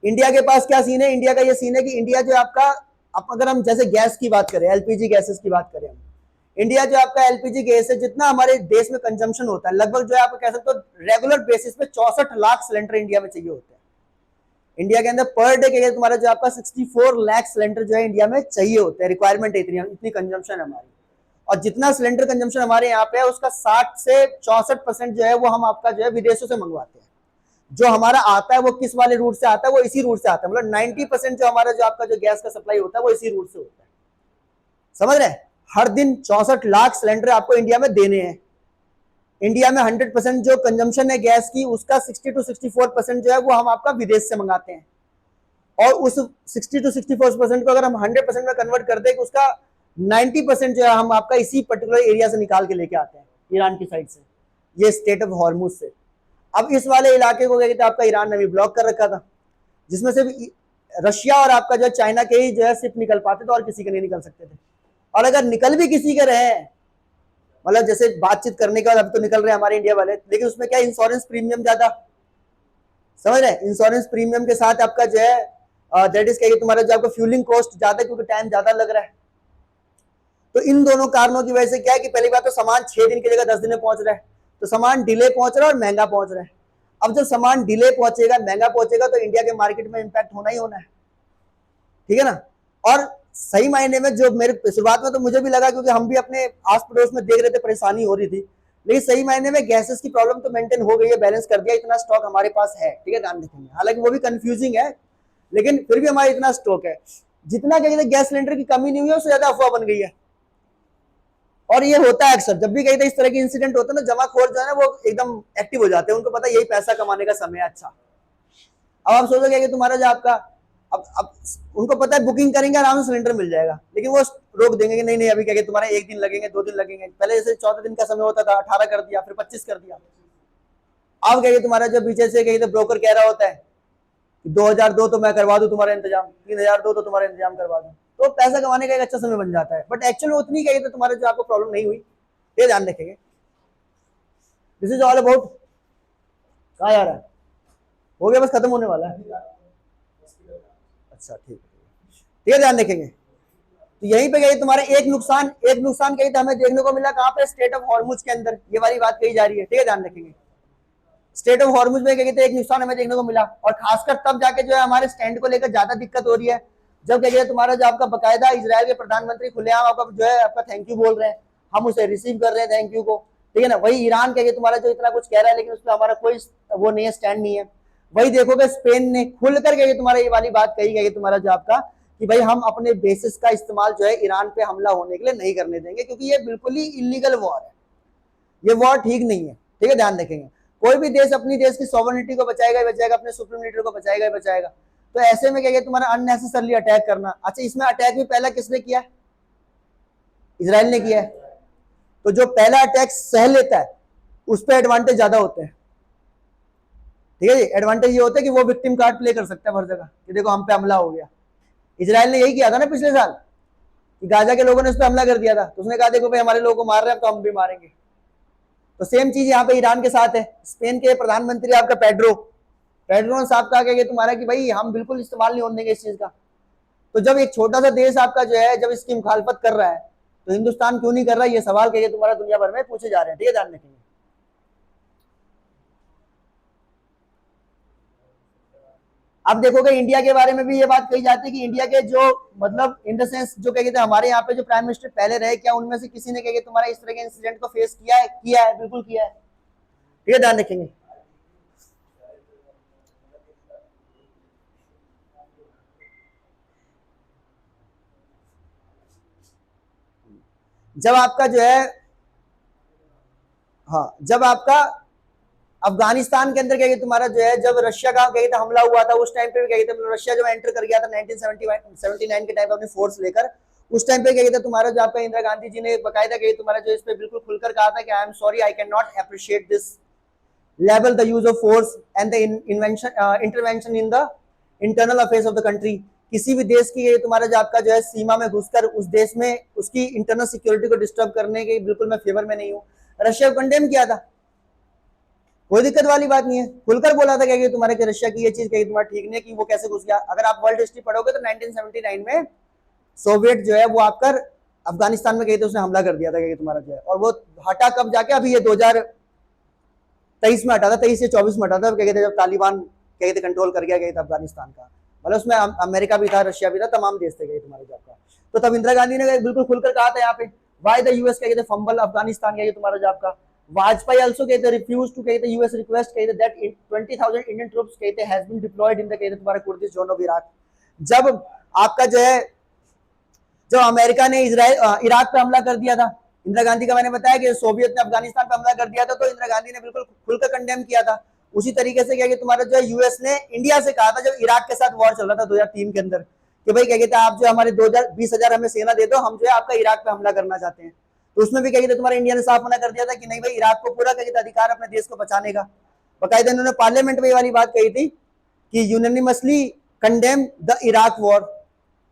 इंडिया के पास क्या सीन है, इंडिया का ये सीन है कि इंडिया जो आपका, अगर हम जैसे गैस की बात करें, एलपीजी गैसेस की बात करें, हम इंडिया जो आपका एलपीजी गैस है, जितना हमारे देश में कंजम्पशन होता है, लगभग जो है आप कह सकते हो रेगुलर बेसिस पे 64 लाख सिलेंडर इंडिया में चाहिए होते हैं। इंडिया के अंदर पर डे के तुम्हारा जो आपका 64 लाख सिलेंडर जो है इंडिया में चाहिए होते हैं, रिक्वायरमेंट है, इतनी कंजम्पशन है हमारी। और जितना सिलेंडर कंजम्पशन हमारे यहाँ पे है उसका 60 से 64% जो है वो हम आपका जो है विदेशों से मंगवाते हैं। जो हमारा आता है वो किस वाले रूट से आता है? वो इसी रूट से आता है। मतलब 90% जो हमारा जो आपका जो गैस का सप्लाई होता है वो इसी रूट से होता है। समझ रहे हैं? हर दिन 64 लाख सिलेंडर आपको इंडिया में देने हैं। इंडिया में 100% जो कंजम्पशन है गैस की, उसका 60 to 64% जो है वो हम आपका विदेश से मंगाते हैं। और उस 60 to 64% को अगर हम 100% में कन्वर्ट कर दें, उसका 90% जो है हम आपका इसी पर्टिकुलर एरिया से निकाल के लेके आते हैं, ईरान की साइड से, ये स्टेट ऑफ हॉर्मुज से। अब इस वाले इलाके को क्या कहते हैं आपका, ईरान ने भी ब्लॉक कर रखा था, जिसमें से रशिया और आपका जो चाइना के ही जो है सिर्फ निकल पाते थे और किसी के नहीं निकल सकते थे। और अगर निकल भी किसी के रहे मतलब जैसे बातचीत करने के बाद अब तो निकल रहे हैं हमारे इंडिया वाले, लेकिन उसमें क्या इंश्योरेंस प्रीमियम ज्यादा, समझ रहे हैं, इंश्योरेंस प्रीमियम के साथ आपका जो है दैट इज क्या तुम्हारा जो आपका फ्यूलिंग कॉस्ट ज्यादा, क्योंकि टाइम ज्यादा लग रहा है। तो इन दोनों कारणों की वजह से क्या है कि पहली बात तो सामान 6 दिन की जगह 10 दिन में पहुंच रहा है, तो सामान डिले पहुंच रहा है और महंगा पहुंच रहा है। अब जब सामान डिले पहुंचेगा, महंगा पहुंचेगा, तो इंडिया के मार्केट में इंपैक्ट होना ही होना है, ठीक है ना। और सही मायने में जो मेरे शुरुआत में तो मुझे भी लगा, क्योंकि हम भी अपने आस पड़ोस में देख रहे थे परेशानी हो रही थी, लेकिन सही मायने में गैसेस की प्रॉब्लम तो मेंटेन हो गई है, बैलेंस कर दिया, इतना स्टॉक हमारे पास है, ठीक है, ध्यान रखेंगे। हालांकि वो भी कंफ्यूजिंग है, लेकिन फिर भी हमारा इतना स्टॉक है। जितना कहीं गैस सिलेंडर की कमी नहीं हुई है, उससे ज्यादा अफवाह बन गई है। और ये होता है अक्सर, जब भी कहीं इस तरह के इंसिडेंट होते हैं ना, जमाखोर जो है ना वो एकदम एक्टिव हो जाते हैं, उनको पता है यही पैसा कमाने का समय है। अच्छा, अब आप सोचोगे कि तुम्हारा जो आपका अब उनको पता है बुकिंग करेंगे आराम से सिलेंडर मिल जाएगा, लेकिन वो रोक देंगे कि नहीं नहीं अभी क्या तुम्हारा 1 दिन लगेंगे, 2 दिन लगेंगे। पहले जैसे 14 दिन का समय होता था, 18 कर दिया, फिर 25 कर दिया। अब क्या तुम्हारा जो पीछे से कहीं तो ब्रोकर कह रहा होता है कि 2000 दो तो मैं करवा दूं तुम्हारा इंतजाम, 3000 दो तो तुम्हारा इंतजाम करवा दूं, तो पैसा कमाने का एक अच्छा समय बन जाता है। बट एक्चुअली उतनी कहीं तो तुम्हारे जो आपको प्रॉब्लम नहीं हुई, ये ध्यान रखेंगे। दिस इज ऑल अबाउट, कहा जा रहा है, हो गया, बस खत्म होने वाला है। अच्छा ठीक है, ठीक है, ध्यान रखेंगे। तो यहीं पे गई तुम्हारे एक नुकसान कहीं तो हमें देखने को मिला, कहां पे, स्टेट ऑफ हॉर्मुज के अंदर ये वाली बात कही जा रही है, ठीक है, ध्यान रखेंगे। स्टेट ऑफ हॉर्मुज में क्या कहते हैं एक नुकसान हमें देखने को मिला, और खासकर तब जाके जो है हमारे स्टैंड को लेकर ज्यादा दिक्कत हो रही है, जब क्या कहते हैं तुम्हारा जो आपका बकायदा इजराइल के प्रधानमंत्री खुलेआम आपका जो है आपका थैंक यू बोल रहे हैं, हम उसे रिसीव कर रहे हैं थैंक यू को, ठीक है ना। वही ईरान क्या तुम्हारा जो इतना कुछ कह रहा है, लेकिन उसमें हमारा कोई वो नहीं है, स्टैंड नहीं है। वही देखोगे स्पेन ने खुलकर के तुम्हारा ये वाली बात कही गई तुम्हारा जो आपका कि भाई हम अपने बेसिस का इस्तेमाल जो है ईरान पे हमला होने के लिए नहीं करने देंगे, क्योंकि ये बिल्कुल ही इलीगल वॉर है, ये वॉर ठीक नहीं है, ठीक है, ध्यान रखेंगे। कोई भी देश अपनी देश की सॉवरेनिटी को बचाएगा ही बचाएगा, अपने सुप्रीम को बचाएगा ही बचाएगा। तो ऐसे में क्या तुम्हारा अननेसेसरली अटैक करना। अच्छा, इसमें अटैक भी पहला किसने किया है? इजराइल ने किया है। तो जो पहला अटैक सह लेता है उस पर एडवांटेज ज्यादा होते हैं, ठीक है जी। एडवांटेज ये होता है कि वो विक्टिम कार्ड प्ले कर सकता है हर जगह कि देखो हम पे हमला हो गया। इजराइल ने यही किया था ना पिछले साल, कि गाजा के लोगों ने उस पर हमला कर दिया था, तो उसने कहा देखो भाई हमारे लोगों को मार रहे हैं तो हम भी मारेंगे। तो सेम चीज यहाँ पे ईरान के साथ है। स्पेन के प्रधानमंत्री आपका पेड्रो साहब का क्या तुम्हारा कि भाई हम बिल्कुल इस्तेमाल नहीं होने देंगे इस चीज का। तो जब एक छोटा सा देश आपका जो है जब इसकी मुखालफत कर रहा है, तो हिंदुस्तान क्यों नहीं कर रहा है, ये सवाल क्या तुम्हारा दुनिया भर में पूछे जा रहे हैं, ठीक है, ध्यान रखेंगे। अब देखोगे इंडिया के बारे में भी ये बात कही जाती है कि इंडिया के जो मतलब इन द सेंस जो क्या कहते हैं हमारे यहाँ पे जो प्राइम मिनिस्टर पहले रहे, क्या उनमें से किसी ने क्या तुम्हारा इस तरह के इंसिडेंट को फेस किया है, बिल्कुल किया है, ठीक है, ध्यान रखेंगे। जब आपका जो है हाँ, जब आपका अफगानिस्तान के अंदर क्या तुम्हारा जो है जब रशिया का क्या हमला हुआ था, उस टाइम पे भी क्या रशिया जब एंटर कर गया था 1979 के टाइम अपनी फोर्स लेकर, उस टाइम पे क्या तुम्हारा जो आपका इंदिरा गांधी जी ने बकायदा तुम्हारा जो इस पे बिल्कुल खुलकर कहा था कि I am sorry, I can not appreciate this level the use of force and the intervention in the internal affairs of the country. किसी भी देश की तुम्हारा जो आपका जो है सीमा में घुसकर उस देश में उसकी इंटरनल सिक्योरिटी को डिस्टर्ब करने के बिल्कुल मैं फेवर में नहीं हूँ। रशिया को कंडेम किया था, कोई दिक्कत वाली बात नहीं है, खुलकर बोला था कि तुम्हारे कि रशिया की ये चीज कहीं तुम्हारा ठीक नहीं कि वो कैसे घुस गया। अगर आप वर्ल्ड हिस्ट्री पढ़ोगे तो 1979 में सोवियत जो है वो आकर अफगानिस्तान में गई तो उसने हमला कर दिया था कि तुम्हारा जो है, और वो हटा कब जाके, अभी ये 2023 में हटा था, 23 से 24 में हटा था, क्या कहते जब तालिबान क्या कहते कंट्रोल कर गया था अफगानिस्तान का, मतलब उसमें अमेरिका भी था, रशिया भी था, तमाम देश थे तुम्हारे जो आपका। तो तब इंदिरा गांधी ने बिल्कुल खुलकर कहा था यहाँ पे वाई द यूएस क्या कहते फंबल अफगानिस्तान का तुम्हारा जो आपका। वाजपेयी also कहते रिफ्यूज टू कहते यूएस रिक्वेस्ट कहते दैट 20,000 इंडियन ट्रूप्स कहते has been deployed in the कहते तुम्हारा कुर्दिश जोन ऑफ इराक। जब आपका जो है जब अमेरिका ने इराक पे हमला कर दिया था, इंदिरा गांधी का मैंने बताया कि सोवियत ने अफगानिस्तान पे हमला कर दिया था, तो इंदिरा गांधी ने बिल्कुल खुलकर कंडेम किया था। उसी तरीके से क्या कि तुम्हारा जो है यूएस ने इंडिया से कहा था जब इराक के साथ वॉर चल रहा था 2003 के अंदर कि भाई क्या कहते हैं आप जो हमारे 20,000 हमें सेना दे दो, हम जो है आपका इराक पे हमला करना चाहते हैं। तो उसमें भी क्या कहते तुम्हारा इंडिया ने साफ मना कर दिया था कि नहीं भाई इराक को पूरा क्या कहते अधिकार अपने देश को बचाने का। बाकायदा इन्होंने पार्लियामेंट में ये वाली बात कही थी कि unanimously condemn the Iraq war,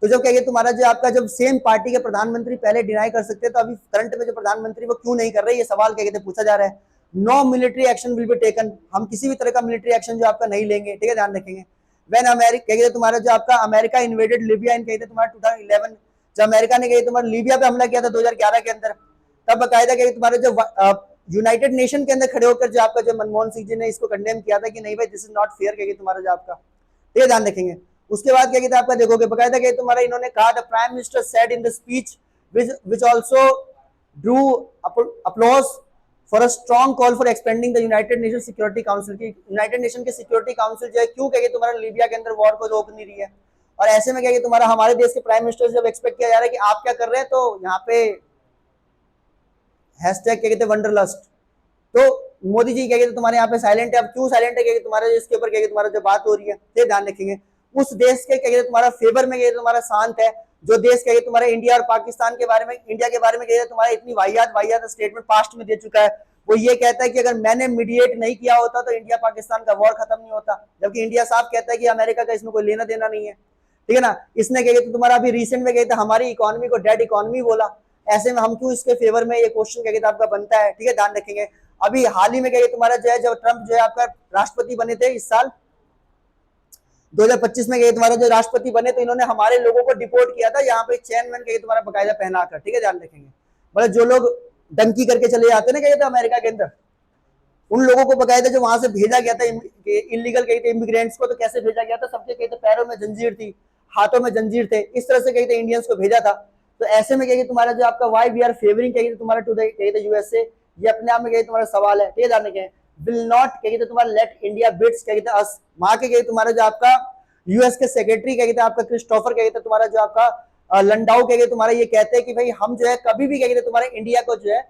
तो जब कहेंगे तुम्हारा जो आपका जब सेम पार्टी के प्रधानमंत्री पहले डिनाई कर सकते हैं, तो अभी करंट में जो प्रधानमंत्री वो क्यों नहीं कर रहे, ये सवाल क्या कहते हैं पूछा जा रहा है। No military action will be taken, हम किसी भी तरह का मिलिट्री एक्शन जो आपका नहीं लेंगे, ठीक है, ध्यान रखेंगे। व्हेन अमेरिका कहते तुम्हारा जो आपका अमेरिका इन्वेडेड लीबिया इन कहते तुम्हारा 2011, जब अमेरिका ने कहते तुम्हारा लीबिया पे हमला किया था 2011 के अंदर, तब बकायदा कहते तुम्हारे जो यूनाइटेड नेशन के अंदर खड़े होकर जो आपका जो मनमोहन सिंह जी ने इसको कंडेम किया था कि नहीं भाई दिस इज नॉट फेयर, कहते तुम्हारा जो आपका ये ध्यान रखेंगे। उसके बाद क्या कहते हैं आपका देखोगे बकायदा कहते तुम्हारा इन्होंने कहा the prime minister said in the speech which also drew applause for a strong call for expanding the United Nations Security Council की यूनाइटेड नेशन के सिक्योरिटी काउंसिल जो है क्यों कहेंगे तुम्हारा लीबिया के अंदर वॉर को रोक नहीं रही है। और ऐसे में कहेंगे तुम्हारा हमारे देश के प्राइम मिनिस्टर जब एक्सपेक्ट किया जा रहा है कि आप क्या कर रहे हैं, तो यहाँ पे हैशटैग क्या कहते हैं वंडरलस्ट, तो मोदी जी क्या कहते तुम्हारे यहाँ पे साइलेंट है। अब क्यों साइलेंट है, कहते तुम्हारा इसके ऊपर क्या तुम्हारा जो बात हो रही है ये ध्यान रखेंगे। उस देश के क्या कहते तुम्हारा फेवर में कहते तुम्हारा शांत है, जो देश कहते तुम्हारा इंडिया और पाकिस्तान के बारे में, इंडिया के बारे में कहते तुम्हारा इतनी वाहियात स्टेटमेंट पास्ट में दे चुका है। वो ये कहता है कि अगर मैंने मीडिएट नहीं किया होता तो इंडिया पाकिस्तान का वॉर खत्म नहीं होता, जबकि इंडिया साफ कहता है कि अमेरिका का इसमें कोई लेना देना नहीं है, ठीक है ना। इसने क्या कहते तुम्हारा अभी रिसेंट में कहते हमारी इकोनॉमी को डेड इकोनॉमी बोला, ऐसे में हम क्यों इसके फेवर में, ये क्वेश्चन क्या कहते आपका बनता है, ठीक है, ध्यान रखेंगे। अभी हाल ही में क्या तुम्हारा जो है जब ट्रंप जो है आपका राष्ट्रपति बने थे इस साल 2025 में, तुम्हारा जो राष्ट्रपति बने तो इन्होंने हमारे लोगों को डिपोर्ट किया था यहाँ पे चैन मैन तुम्हारा बकायदा पहनाकर, ठीक है, ध्यान रखेंगे। मतलब जो लोग डंकी करके चले जाते ना कहते अमेरिका के अंदर, उन लोगों को बकायदा जो वहां से भेजा गया था इलीगल कहते इमिग्रेंट्स को, तो कैसे भेजा गया था, सबके कहते पैरों में जंजीर थी, हाथों में जंजीर थे, इस तरह से कहते इंडियंस को भेजा था। तो ऐसे में कहते तुम्हारा जो आपका वाई वी आर फेवरिंग कहते तुम्हारा टू द यूएसए, ये अपने आप में कहते तुम्हारा सवाल है, ठीक है, ध्यान रखें। विल नॉट कहते तुम्हारा लेट इंडिया बिट्स कहते अस, वहां के कहते तुम्हारा जो आपका यूएस के सेक्रेटरी कहते आपका क्रिस्टोफर कहते तुम्हारा जो आपका लंडाऊ कहते तुम्हारा ये कहते हैं कि भाई हम जो है कभी भी कहते तुम्हारा इंडिया को जो है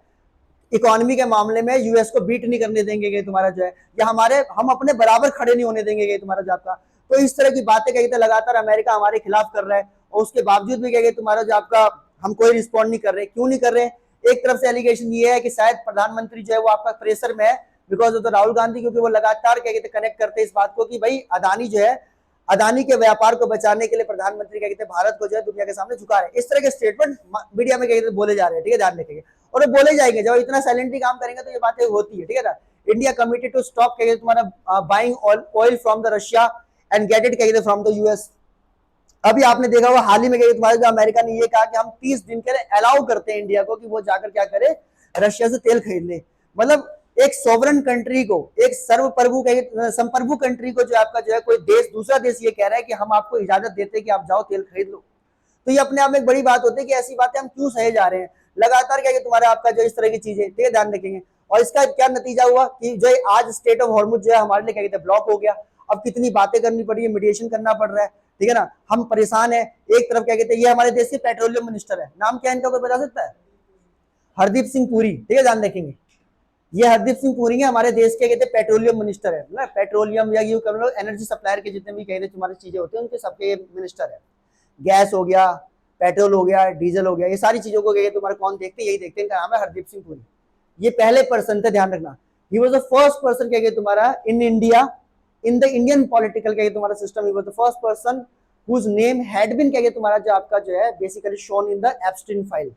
इकोनॉमी के मामले में यूएस को बीट नहीं करने देंगे तुम्हारा जो है, या हम अपने बराबर खड़े नहीं होने देंगे तुम्हारा जो आपका। तो इस तरह की बातें कहते लगातार अमेरिका हमारे खिलाफ कर रहा है, और उसके बावजूद भी कहते तुम्हारा जो आपका हम कोई रिस्पॉन्ड नहीं कर रहे। क्यों नहीं कर रहे, एक तरफ से एलिगेशन ये है कि शायद प्रधानमंत्री जो है वो आपका प्रेशर में है because of the Rahul Gandhi, क्योंकि वो लगातार क्या कहते कनेक्ट करते हैं इस बात को कि भाई अदानी जो है, अदानी के व्यापार को बचाने के लिए प्रधानमंत्री क्या कहते हैं भारत को जो है दुनिया के सामने झुका रहे हैं। इस तरह के स्टेटमेंट मीडिया में क्या कहते बोले जा रहे हैं, ठीक है, ध्यान रखेंगे, और वो बोले जाएंगे। जब इतना साइलेंटली काम करेंगे तो ये बातें होती है, ठीक है ना। इंडिया कमिटेड टू स्टॉप क्या कहते तुम्हारा buying oil from the Russia and get it क्या कहते फ्रॉम द यूएस। अभी आपने देखा हुआ हाल ही में क्या तुम्हारे जो अमेरिका ने ये कहा कि हम 30 दिन के लिए अलाउ करते हैं इंडिया को कि वो जाकर क्या करे, रशिया से तेल खरीद ले। मतलब एक सोवरन कंट्री को, एक सर्वप्रभु संप्रभु कंट्री को जो आपका जो है कोई देश, दूसरा देश ये कह रहा है कि हम आपको इजाजत देते हैं कि आप जाओ तेल खरीद लो, तो ये अपने आप में एक बड़ी बात होती है कि ऐसी बातें हम क्यों सहे जा रहे हैं लगातार क्या तुम्हारा आपका जो इस तरह की चीजें, ठीक है, ध्यान रखेंगे। और इसका क्या नतीजा हुआ कि जो आज स्टेट ऑफ हॉर्मुज जो है हमारे लिए क्या कहते हैं ब्लॉक हो गया। अब कितनी बातें करनी पड़ी है, मीडिएशन करना पड़ रहा है, ठीक है ना, हम परेशान है। एक तरफ क्या कहते हैं ये हमारे देश के पेट्रोलियम मिनिस्टर है, नाम क्या इनका कोई बता सकता है, हरदीप सिंह पुरी, ठीक है, ध्यान रखेंगे। ये हरदीप सिंह पुरी है हमारे देश के कहते हैं पेट्रोलियम मिनिस्टर है ना, पेट्रोलियम या यूं कर लो एनर्जी सप्लायर के जितने भी कहते तुम्हारी चीजें होती है उनके सबके मिनिस्टर है। गैस हो गया, पेट्रोल हो गया, डीजल हो गया, ये सारी चीजों को कहते तुम्हारे कौन देखते हैं, यही देखते हैं, इनका नाम है हरदीप सिंह पुरी। ये पहले पर्सन थे, ध्यान रखना, he was the first person क्या तुम्हारा in India, in the Indian political क्या तुम्हारा system, he was the first person whose name had been क्या तुम्हारा जो आपका जो है basically shown in the Epstein file.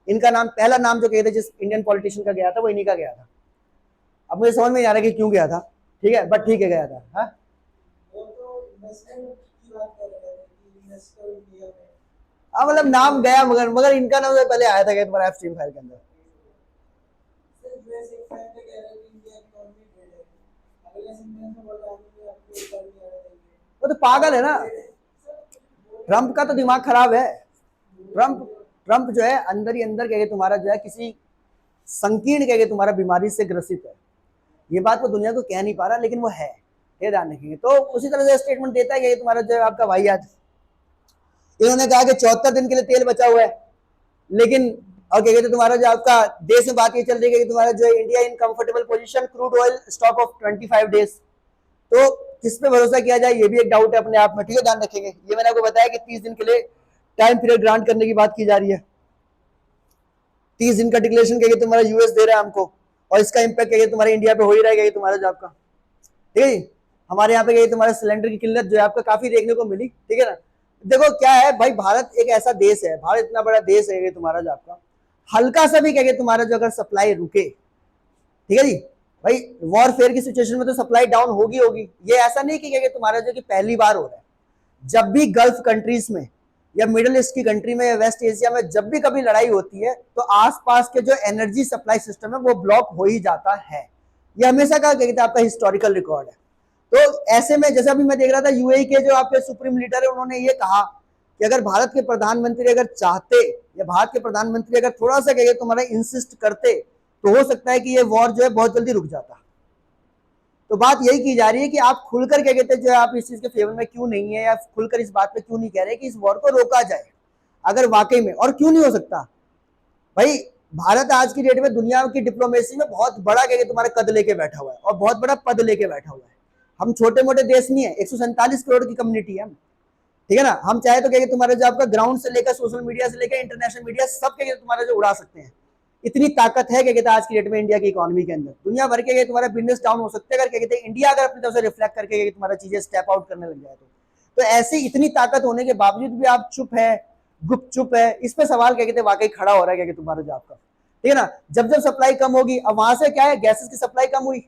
इनका नाम, पहला नाम जो कहते जिस इंडियन पॉलिटिशियन का गया था वो इन्हीं का गया था। अब मुझे समझ में नहीं आ रहा कि क्यों गया था, ठीक है, बट ठीक है गया था। हाँ हाँ, मतलब नाम गया मगर इनका नाम पहले आया था तुम्हारा एप्स्टीन फाइल के अंदर। वो तो पागल है ना, ट्रंप का तो दिमाग खराब है। ट्रंप जो है अंदर ही अंदर क्या तुम्हारा जो है किसी संकीर्ण क्या तुम्हारा बीमारी से ग्रसित है। ये बात वो दुनिया को कह नहीं पा रहा लेकिन वो है, ये ध्यान रखेंगे। तो उसी तरह से स्टेटमेंट देता है कि तुम्हारा जो है आपका भाई आज इन्होंने कहा कि 74 दिन के लिए तेल बचा हुआ है, लेकिन और क्या कहते तुम्हारा जो आपका देश में बात ये चल रही है कि तुम्हारा जो India in comfortable position crude oil stock of 25 days. तो किस पे भरोसा किया जाए ये भी एक डाउट है अपने आप में, ठीक है, ध्यान रखेंगे। ये मैंने आपको बताया कि 30 दिन के लिए टाइम पीरियड ग्रांट करने की बात की जा रही है। 30 दिन का डिक्लेरेशन क्या तुम्हारा यूएस दे रहा है हमको, और इसका इम्पैक्ट क्या तुम्हारे इंडिया पे हो ही रहेगा तुम्हारा जो आपका, ठीक है। हमारे यहाँ पे तुम्हारे सिलेंडर की किल्लत जो है आपका काफी देखने को मिली, ठीक है ना। देखो क्या है भाई, भारत एक ऐसा देश है, भारत इतना बड़ा देश है कि तुम्हारा जो आपका हल्का सा भी क्या तुम्हारा जो अगर सप्लाई रुके, ठीक है जी भाई, वॉरफेयर की सिचुएशन में तो सप्लाई डाउन होगी होगी। ये ऐसा नहीं कि क्या तुम्हारा जो कि पहली बार हो रहा है, जब भी गल्फ कंट्रीज में या मिडिल ईस्ट की कंट्री में या वेस्ट एशिया में जब भी कभी लड़ाई होती है तो आसपास के जो एनर्जी सप्लाई सिस्टम है वो ब्लॉक हो ही जाता है। ये हमेशा का क्या कहते हैं आपका हिस्टोरिकल रिकॉर्ड है। तो ऐसे में जैसे अभी मैं देख रहा था यूएई के जो आपके सुप्रीम लीडर है उन्होंने ये कहा कि अगर भारत के प्रधानमंत्री अगर चाहते या भारत के प्रधानमंत्री अगर थोड़ा सा क्या तुम्हारा इंसिस्ट करते तो हो सकता है कि ये वॉर जो है बहुत जल्दी रुक जाता। तो बात यही की जा रही है कि आप खुलकर क्या कहते हैं जो है आप इस चीज के फेवर में क्यों नहीं है, या खुलकर इस बात पे क्यों नहीं कह रहे कि इस वॉर को रोका जाए अगर वाकई में, और क्यों नहीं हो सकता भाई। भारत आज की डेट में दुनिया की डिप्लोमेसी में बहुत बड़ा क्या तुम्हारा कद लेके बैठा हुआ है और बहुत बड़ा पद लेके बैठा हुआ है। हम छोटे मोटे देश नहीं है, 147 करोड़ की कम्युनिटी है, ठीक है ना। हम चाहे तो क्या तुम्हारा जो आपका ग्राउंड से लेकर सोशल मीडिया से लेकर इंटरनेशनल मीडिया सब क्या तुम्हारा जो उड़ा सकते हैं। इतनी ताकत है क्या कहते हैं आज की डेट में इंडिया की इकोनॉमी के अंदर, दुनिया भर के तुम्हारा बिजनेस डाउन हो सकते हैं अगर क्या कहते हैं इंडिया अगर अपनी तरफ से रिफ्लेक्ट करके तुम्हारा चीजें स्टेप आउट करने लग जाए तो ऐसी इतनी ताकत होने के बावजूद भी आप चुप है, गुपचुप है। इस पे सवाल क्या कहते हैं वाकई खड़ा हो रहा है क्या तुम्हारा जो आपका, ठीक है ना। जब जब सप्लाई कम होगी, अब वहां से क्या है गैसेस की सप्लाई कम हुई,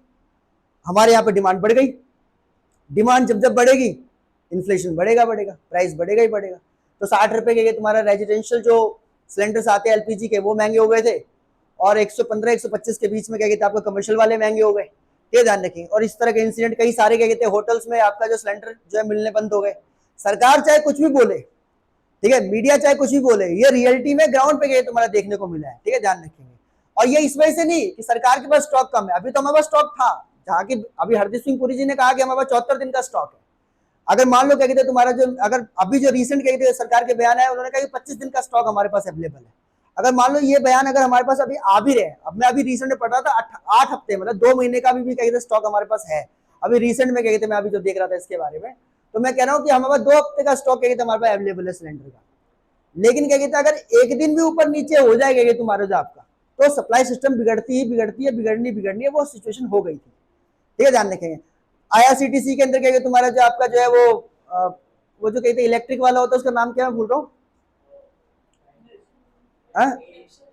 हमारे यहाँ पे डिमांड बढ़ गई, डिमांड जब जब बढ़ेगी इन्फ्लेशन बढ़ेगा बढ़ेगा, प्राइस बढ़ेगा ही बढ़ेगा। तो 60 रुपए के तुम्हारा रेजिडेंशियल जो सिलेंडर्स आते हैं एलपीजी के वो महंगे हो गए थे, और 115 125 के बीच में क्या कहते हैं आपको कमर्शियल वाले महंगे हो गए, ये ध्यान रखेंगे। और इस तरह के इंसिडेंट कई सारे क्या कहते हैं होटल्स में आपका जो सिलेंडर जो है मिलने बंद हो गए। सरकार चाहे कुछ भी बोले, ठीक है, मीडिया चाहे कुछ भी बोले, ये रियलिटी में ग्राउंड पे तुम्हारा देखने को मिला है, ठीक है, ध्यान रखेंगे। और ये इस वजह से नहीं कि सरकार के पास स्टॉक कम है, अभी तो हमारे पास स्टॉक था, जहाँ की अभी हरदीप सिंह पुरी जी ने कहा कि हमारे पास 74 दिन का स्टॉक है। अगर मान लो क्या कहते तुम्हारा जो अगर अभी जो रिसेंट क्या कहते सरकार के बयान है, उन्होंने कहा कि 25 दिन का स्टॉक हमारे पास अवेलेबल है। अगर मान लो ये बयान अगर हमारे पास अभी आ भी रहे, अब मैं अभी रिसेंट में पढ़ रहा था 8 हफ्ते मतलब 2 महीने का भी क्या कहते स्टॉक हमारे पास है अभी रिसेंट में क्या कहते मैं अभी जो देख रहा था इसके बारे में, तो मैं कह रहा हूँ कि हमारे पास 2 हफ्ते का स्टॉक क्या कहते हमारे पास अवेलेबल है सिलेंडर का। लेकिन क्या कहते हैं अगर एक दिन भी ऊपर नीचे हो जाएगा तुम्हारा जो आपका, तो सप्लाई सिस्टम बिगड़ती ही बिगड़ती है, बिगड़नी है, वो सिचुएशन हो गई थी, ठीक है, ध्यान रखेंगे। आईआरसीटीसी के अंदर क्या तुम्हारा जो आपका जो है वो जो कहते हैं इलेक्ट्रिक वाला होता है उसका नाम क्या है भूल रहा हूँ,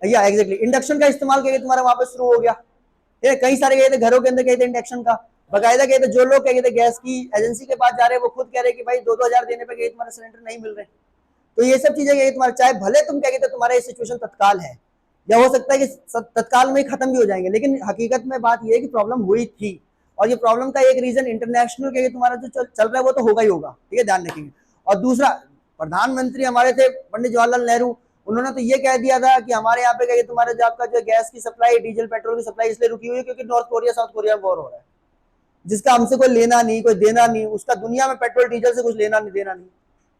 या एग्जैक्टली इंडक्शन का इस्तेमाल क्या तुम्हारा वहां पे शुरू हो गया। कई सारे कहते घरों के अंदर कहते इंडक्शन का बकायदा कहते जो लोग कहते गैस की एजेंसी के पास जा रहे हैं वो खुद कह रहे हैं कि भाई 2-2 हजार देने पे तुम्हारे सिलेंडर नहीं मिल रहे। तो ये सब चीजें तुम्हारे चाहे भले तुम क्या कहते तुम्हारा ये सिचुएशन तत्काल है, या हो सकता है कि तत्काल में ही खत्म भी हो जाएंगे, लेकिन हकीकत में बात यह है कि प्रॉब्लम हुई थी, और ये प्रॉब्लम का एक रीजन इंटरनेशनल क्या तुम्हारा जो चल रहा है वो तो होगा ही होगा, ठीक है, ध्यान रखेंगे। और दूसरा, प्रधानमंत्री हमारे थे पंडित जवाहरलाल नेहरू, उन्होंने तो ये कह दिया था कि हमारे यहाँ पे क्या तुम्हारा जो आपका जो गैस की सप्लाई, डीजल पेट्रोल की सप्लाई इसलिए रुकी हुई है क्योंकि north Korea south Korea war हो रहा है, जिसका हमसे कोई लेना नहीं कोई देना नहीं, उसका दुनिया में पेट्रोल डीजल से कुछ लेना नहीं देना नहीं।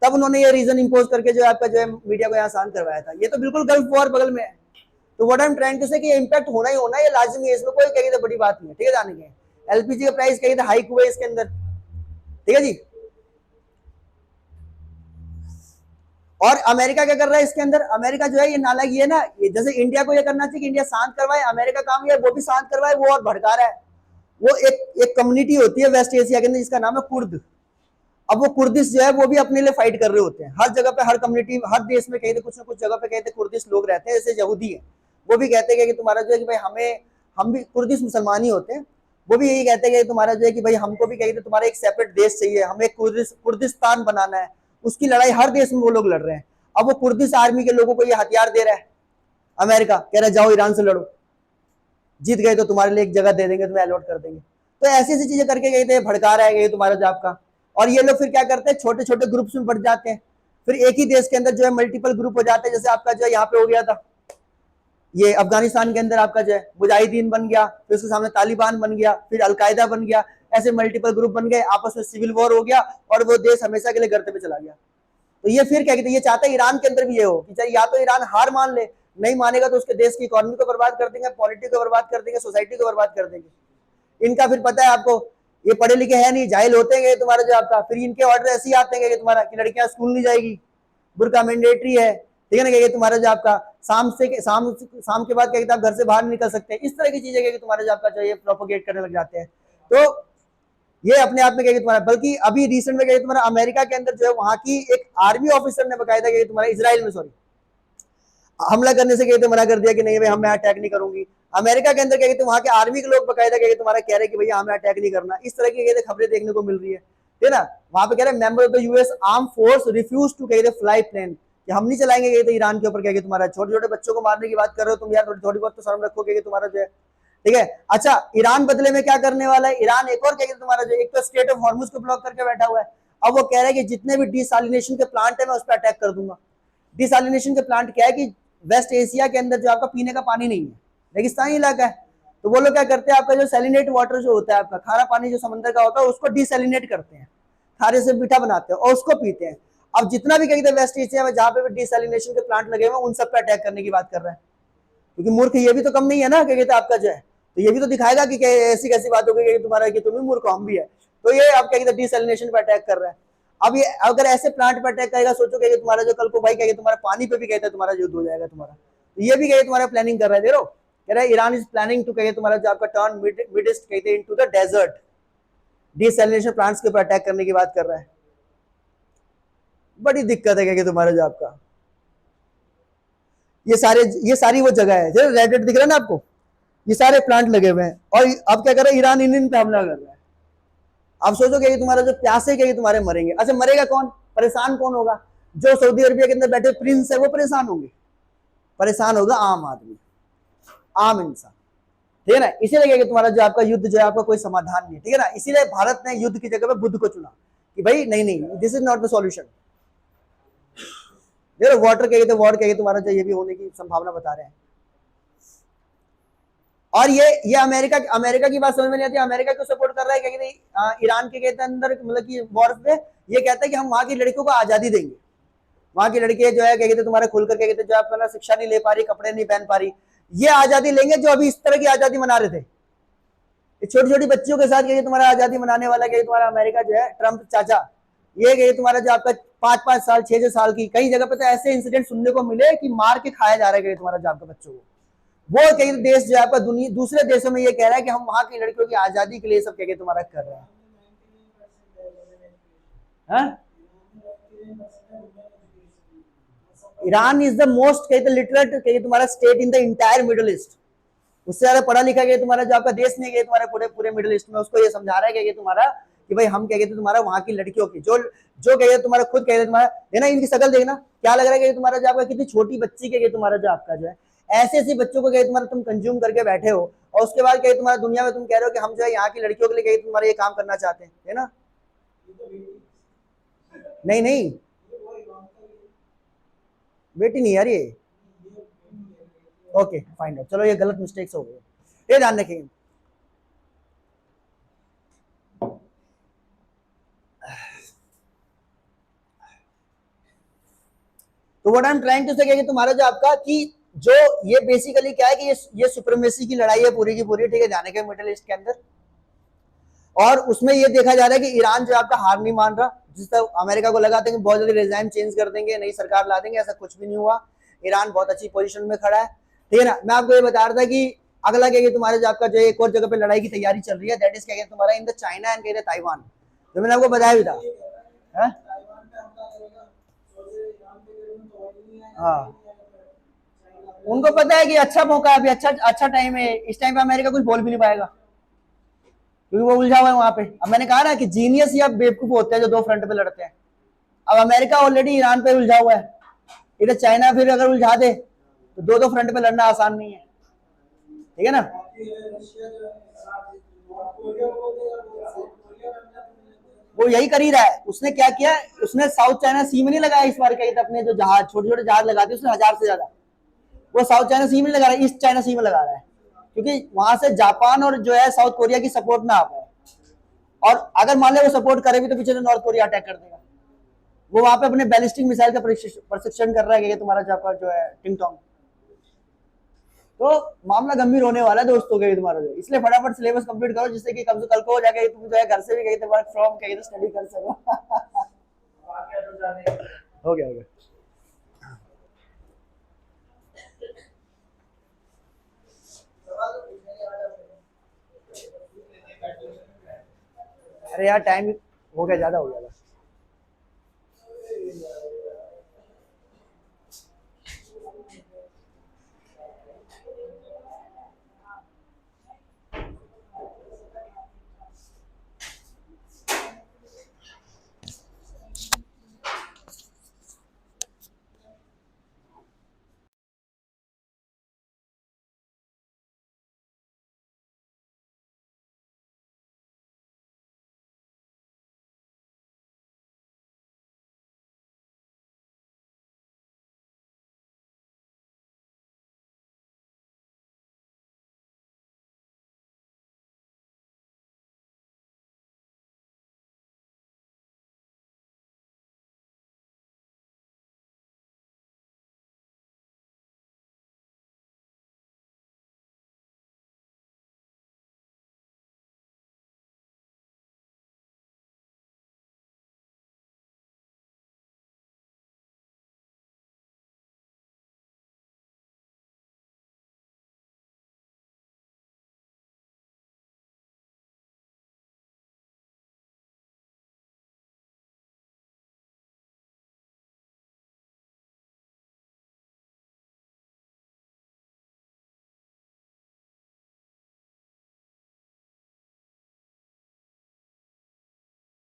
तब उन्होंने ये रीजन इंपोज करके जो आपका जो है मीडिया को यहाँ आसान करवाया था। ये तो बिल्कुल गल्फ वॉर बगल में है। तो what I am trying to say कि ये इंपैक्ट होना ही होना है, ये लाजिमी है, इसमें कोई क्या कहते बड़ी बात नहीं है, ठीक है, जाने के एलपीजी का प्राइस क्या कहते हाइक हुआ है इसके अंदर, ठीक है जी। और अमेरिका क्या कर रहा है इसके अंदर, अमेरिका जो है ये नालायक ये ना, ये जैसे इंडिया को ये करना चाहिए कि इंडिया शांत करवाए, अमेरिका काम ये वो भी शांत करवाए, वो और भड़का रहा है। वो एक कम्युनिटी होती है वेस्ट एशिया के अंदर जिसका नाम है कुर्द। अब वो कुर्दिश जो है वो भी अपने लिए फाइट कर रहे होते हैं, हर जगह पे हर कम्युनिटी हर देश में कहते कुछ ना कुछ जगह पे कहते कुर्दिश लोग रहते हैं, जैसे यहूदी है वो भी कहते हैं कि तुम्हारा जो है कि भाई हमें, हम भी कुर्दिश मुसलमान ही होते हैं, वो भी यही कहते हैं कि तुम्हारा जो है कि भाई हमको भी कहते तुम्हारा एक सेपरेट देश चाहिए, हमें कुर्दिस्तान बनाना है। उसकी लड़ाई हर देश में वो लोग लड़ रहे हैं। अब वो कुर्दिश आर्मी के लोगों को ये हथियार दे रहा है, अमेरिका कह रहा है जाओ ईरान से लड़ो, जीत गए तो तुम्हारे लिए एक जगह दे देंगे, तुम्हें अलॉट कर देंगे। तो ऐसी ऐसी चीजें करके कहते हैं भड़का रहा है तुम्हारा जो आपका। और ये लोग फिर क्या करते हैं छोटे छोटे ग्रुप्स में बढ़ जाते हैं, फिर एक ही देश के अंदर जो है मल्टीपल ग्रुप हो जाते हैं, जैसे आपका जो है यहाँ पे हो गया था ये अफगानिस्तान के अंदर आपका जो है मुजाहिदीन बन गया, फिर उसके सामने तालिबान बन गया, फिर अलकायदा बन गया, ऐसे मल्टीपल ग्रुप बन गए, आपस में सिविल वॉर हो गया और वो देश हमेशा के लिए गर्ते पे चला गया। तो ये फिर क्या कहते हैं, ये चाहते हैं ईरान के अंदर भी ये हो कि या तो ईरान हार मान ले, नहीं मानेगा तो उसके देश की इकोनॉमी को बर्बाद कर देंगे, पॉलिटी को बर्बाद कर देंगे, सोसाइटी को बर्बाद कर देंगे। इनका फिर पता है आपको, ये पढ़े लिखे है नहीं, जाहिल होते हैं तुम्हारा जो आपका, फिर इनके ऑर्डर ऐसे ही आते हैं कि तुम्हारा कि लड़कियां स्कूल नहीं जाएगी, बुर्का मैंडेटरी है, ठीक है ना, क्या तुम्हारा जो आपका शाम के बाद क्या कहते हैं आप घर से बाहर नहीं निकल सकते। इस तरह की चीजें क्या तुम्हारा जो आपका जो ये प्रोपोगेट करने लग जाते हैं। तो ये अपने आप में क्या तुम्हारा, बल्कि अभी रिसेंट में क्या तुम्हारा अमेरिका के अंदर जो है वहां की एक आर्मी ऑफिसर ने बकायदा क्या तुम्हारा इजराइल में सॉरी हमला करने से कहते मना कर दिया कि नहीं भाई हम मैं अटैक नहीं करूंगी। अमेरिका के अंदर क्या कहते वहां के आर्मी के लोग बकायदा क्या तुम्हारा कह रहे कि भैया हमें अटैक नहीं करना। इस तरह की कहते खबरें देखने को मिल रही है, ठीक है ना। वहां पे कह रहे member of the US arm force refuse to कहते फ्लाई प्लेन, कि हम नहीं चलाएंगे कहते ईरान के ऊपर क्या तुम्हारा छोटे छोटे बच्चों को मारने की बात कर रहे हो तुम यार, थोड़ी बहुत तो शर्म रखो कि तुम्हारा जो है, ठीक है। अच्छा ईरान बदले में क्या करने वाला है, ईरान एक और क्या तुम्हारा जो एक तो स्टेट ऑफ हॉर्मुज को ब्लॉक करके बैठा हुआ है। अब वो कह रहा है कि जितने भी डिसैलिनेशन के प्लांट है मैं उस पर अटैक कर दूंगा। डिसैलिनेशन के प्लांट क्या है कि वेस्ट एशिया के अंदर जो आपका पीने का पानी नहीं है, रेगिस्तानी इलाका है, तो वो लोग क्या करते हैं आपका जो सैलिनेट वाटर जो होता है आपका खारा पानी जो समंदर का होता है उसको डिसैलिनेट करते हैं, खारे से मीठा बनाते हैं और उसको पीते हैं। अब जितना भी कहते हैं वेस्ट एशिया में जहां पे भी डिसैलिनेशन के प्लांट लगे हुए उन सब पे अटैक करने की बात कर रहा है, क्योंकि मूर्ख ये भी तो कम नहीं है ना, क्या कहते हैं आपका जो है, तो ये भी तो दिखाएगा कि ऐसी कैसी बात हो गई तुम्हारा कि तुम भी मूर्ख हम भी है। तो ये आप क्या कहते हैं डिसैलिनेशन पे अटैक कर रहा है। अब ये अगर ऐसे प्लांट पे अटैक करेगा सोचो कि तुम्हारा जो कल को भाई क्या तुम्हारा पानी पे भी कहता है तुम्हारा युद्ध हो जाएगा तुम्हारा। तो ये भी कहते तुम्हारा प्लानिंग कर रहा है, देखो कह रहा है ईरान इज प्लानिंग टू कहे तुम्हारा जो आपका टर्न मिड ईस्ट कहते हैं into the desert, desalination plants के ऊपर अटैक करने की बात कर रहा है। बड़ी दिक्कत है क्या तुम्हारा जो आपका ये सारी वो जगह है जो रेड रेड दिख रहा है ना आपको, ये सारे प्लांट लगे हुए हैं और अब क्या कर रहा है ईरान इन पे हमला कर रहा है। अब सोचो कि तुम्हारा जो प्यासे के तुम्हारे मरेंगे। अच्छा मरेगा कौन, परेशान कौन होगा, जो सऊदी अरबिया के अंदर बैठे प्रिंस है वो परेशान होंगे, परेशान होगा आम आदमी, आम इंसान, ठीक है ना। इसीलिए कि तुम्हारा जो आपका युद्ध जो है आपका कोई समाधान नहीं है, ठीक है ना। इसीलिए भारत ने युद्ध की जगह पे बुद्ध को चुना कि भाई नहीं नहीं this is not the solution. देखो वाटर कहेगी तो वॉर कहेगी तुम्हारा जो ये भी होने की संभावना बता रहे हैं। और ये अमेरिका अमेरिका की बात समझ में नहीं आती, अमेरिका को सपोर्ट कर रहा है क्या कहते ईरान के कहते अंदर मतलब कि वॉर पे ये कहता है कि हम वहां की लड़कियों को आजादी देंगे। वहां की लड़कियां जो है क्या कहते तुम्हारा खुलकर क्या कहते जो आपका शिक्षा नहीं ले पा रही, कपड़े नहीं पहन पा रही, ये आजादी लेंगे जो अभी इस तरह की आजादी मना रहे थे। छोटी छोटी बच्चियों के साथ क्या तुम्हारा आजादी मनाने वाला क्या तुम्हारा अमेरिका जो है ट्रंप चाचा, ये क्या तुम्हारा जो आपका 5-5 साल 6-6 साल की कई जगह पे तो ऐसे इंसिडेंट सुनने को मिले कि मार के खाया जा रहा है तुम्हारा जो आपका बच्चों को। वो कई देश जो है आपका दुनिया दूसरे देशों में ये कह रहा है कि हम वहां की लड़कियों की आजादी के लिए सब क्या तुम्हारा कर रहे हैं। हाँ? ईरान इज द मोस्ट कहते लिटरेट कहिए तुम्हारा state in the entire middle east. उससे ज्यादा पढ़ा लिखा गया तुम्हारा जो आपका देश नहीं गया तुम्हारे पूरे पूरे मिडिल ईस्ट में, उसको ये समझा रहा है कि तुम्हारा कि भाई हम क्या कहते तुम्हारा वहां की लड़कियों की जो जो कहते तुम्हारा खुद कहते तुम्हारा देखना इनकी शक्ल देखना क्या लग रहा है कि तुम्हारा जो आपका कितनी छोटी बच्ची के तुम्हारा जो आपका जो है ऐसे ऐसे बच्चों को कहे तुम्हारा तुम कंज्यूम करके बैठे हो और उसके बाद कहे तुम्हारा दुनिया में तुम कह रहे हो कि हम जो है यहाँ की लड़कियों के लिए कहे तुम्हारा ये काम करना चाहते हैं, है ना। नहीं नहीं बेटी नहीं यार ये, ओके फाइन है चलो ये गलत मिस्टेक्स हो गए, ये ध्यान रखेंगे। तो what I am trying to say कि तुम्हारा जो आपका कि जो ये बेसिकली क्या है कि ये सुप्रीमेसी की लड़ाई है पूरी की पूरी, ठीक है, जाने के मिडिल ईस्ट के अंदर। और उसमें ये देखा जा रहा है कि ईरान जो आपका हार नहीं मान रहा, जिस तरह अमेरिका को लगा था कि बहुत जल्दी रिजाइम चेंज कर देंगे नई सरकार ला देंगे, ऐसा कुछ भी नहीं हुआ। ईरान बहुत अच्छी पोजीशन में खड़ा है, ठीक है ना। मैं आपको ये बता रहा था कि अगला क्या तुम्हारे जो आपका जो एक और जगह पे लड़ाई की तैयारी चल रही है, दैट इज क्या तुम्हारा in the China and Taiwan, जो मैंने आपको बताया भी था। हाँ उनको पता है कि अच्छा मौका है अभी, अच्छा अच्छा टाइम है, इस टाइम पे अमेरिका कुछ बोल भी नहीं पाएगा क्योंकि वो उलझा हुआ है वहां पे। अब मैंने कहा ना कि जीनियस या बेवकूफ होते हैं जो दो फ्रंट पे लड़ते हैं। अब अमेरिका ऑलरेडी ईरान पे उलझा हुआ है, इधर चाइना फिर अगर उलझा दे तो दो दो फ्रंट पे लड़ना आसान नहीं है, ठीक है ना। वो यही कर ही रहा है, उसने क्या किया, उसने साउथ चाइना सी में नहीं लगाया इस बार, कहीं अपने जो जहाज छोटे छोटे जहाज लगाते उसने 1000 से ज्यादा, वो साउथ चाइना सी में नहीं लगा रहा है, ईस्ट चाइना सी में लगा रहा है, क्योंकि वहां से जापान और जो है साउथ कोरिया की सपोर्ट ना आ पाए। और अगर मान लो वो सपोर्ट करे भी तो पीछे नॉर्थ कोरिया अटैक कर देगा। वो वहां पे अपने बैलिस्टिक मिसाइल का प्रशिक्षण कर रहा है तुम्हारा जापान जो है टिंगटोंग। तो मामला गंभीर होने वाला है दोस्तों के तुम्हारा जो, इसलिए फटाफट सिलेबस कंप्लीट करो जिससे कि कम से कल को हो जाएगा तुम जो है घर से भी कहीं वर्क फ्रॉम कहीं स्टडी कर सको। हो गया हो गया। अरे यार टाइम हो गया, ज्यादा हो गया।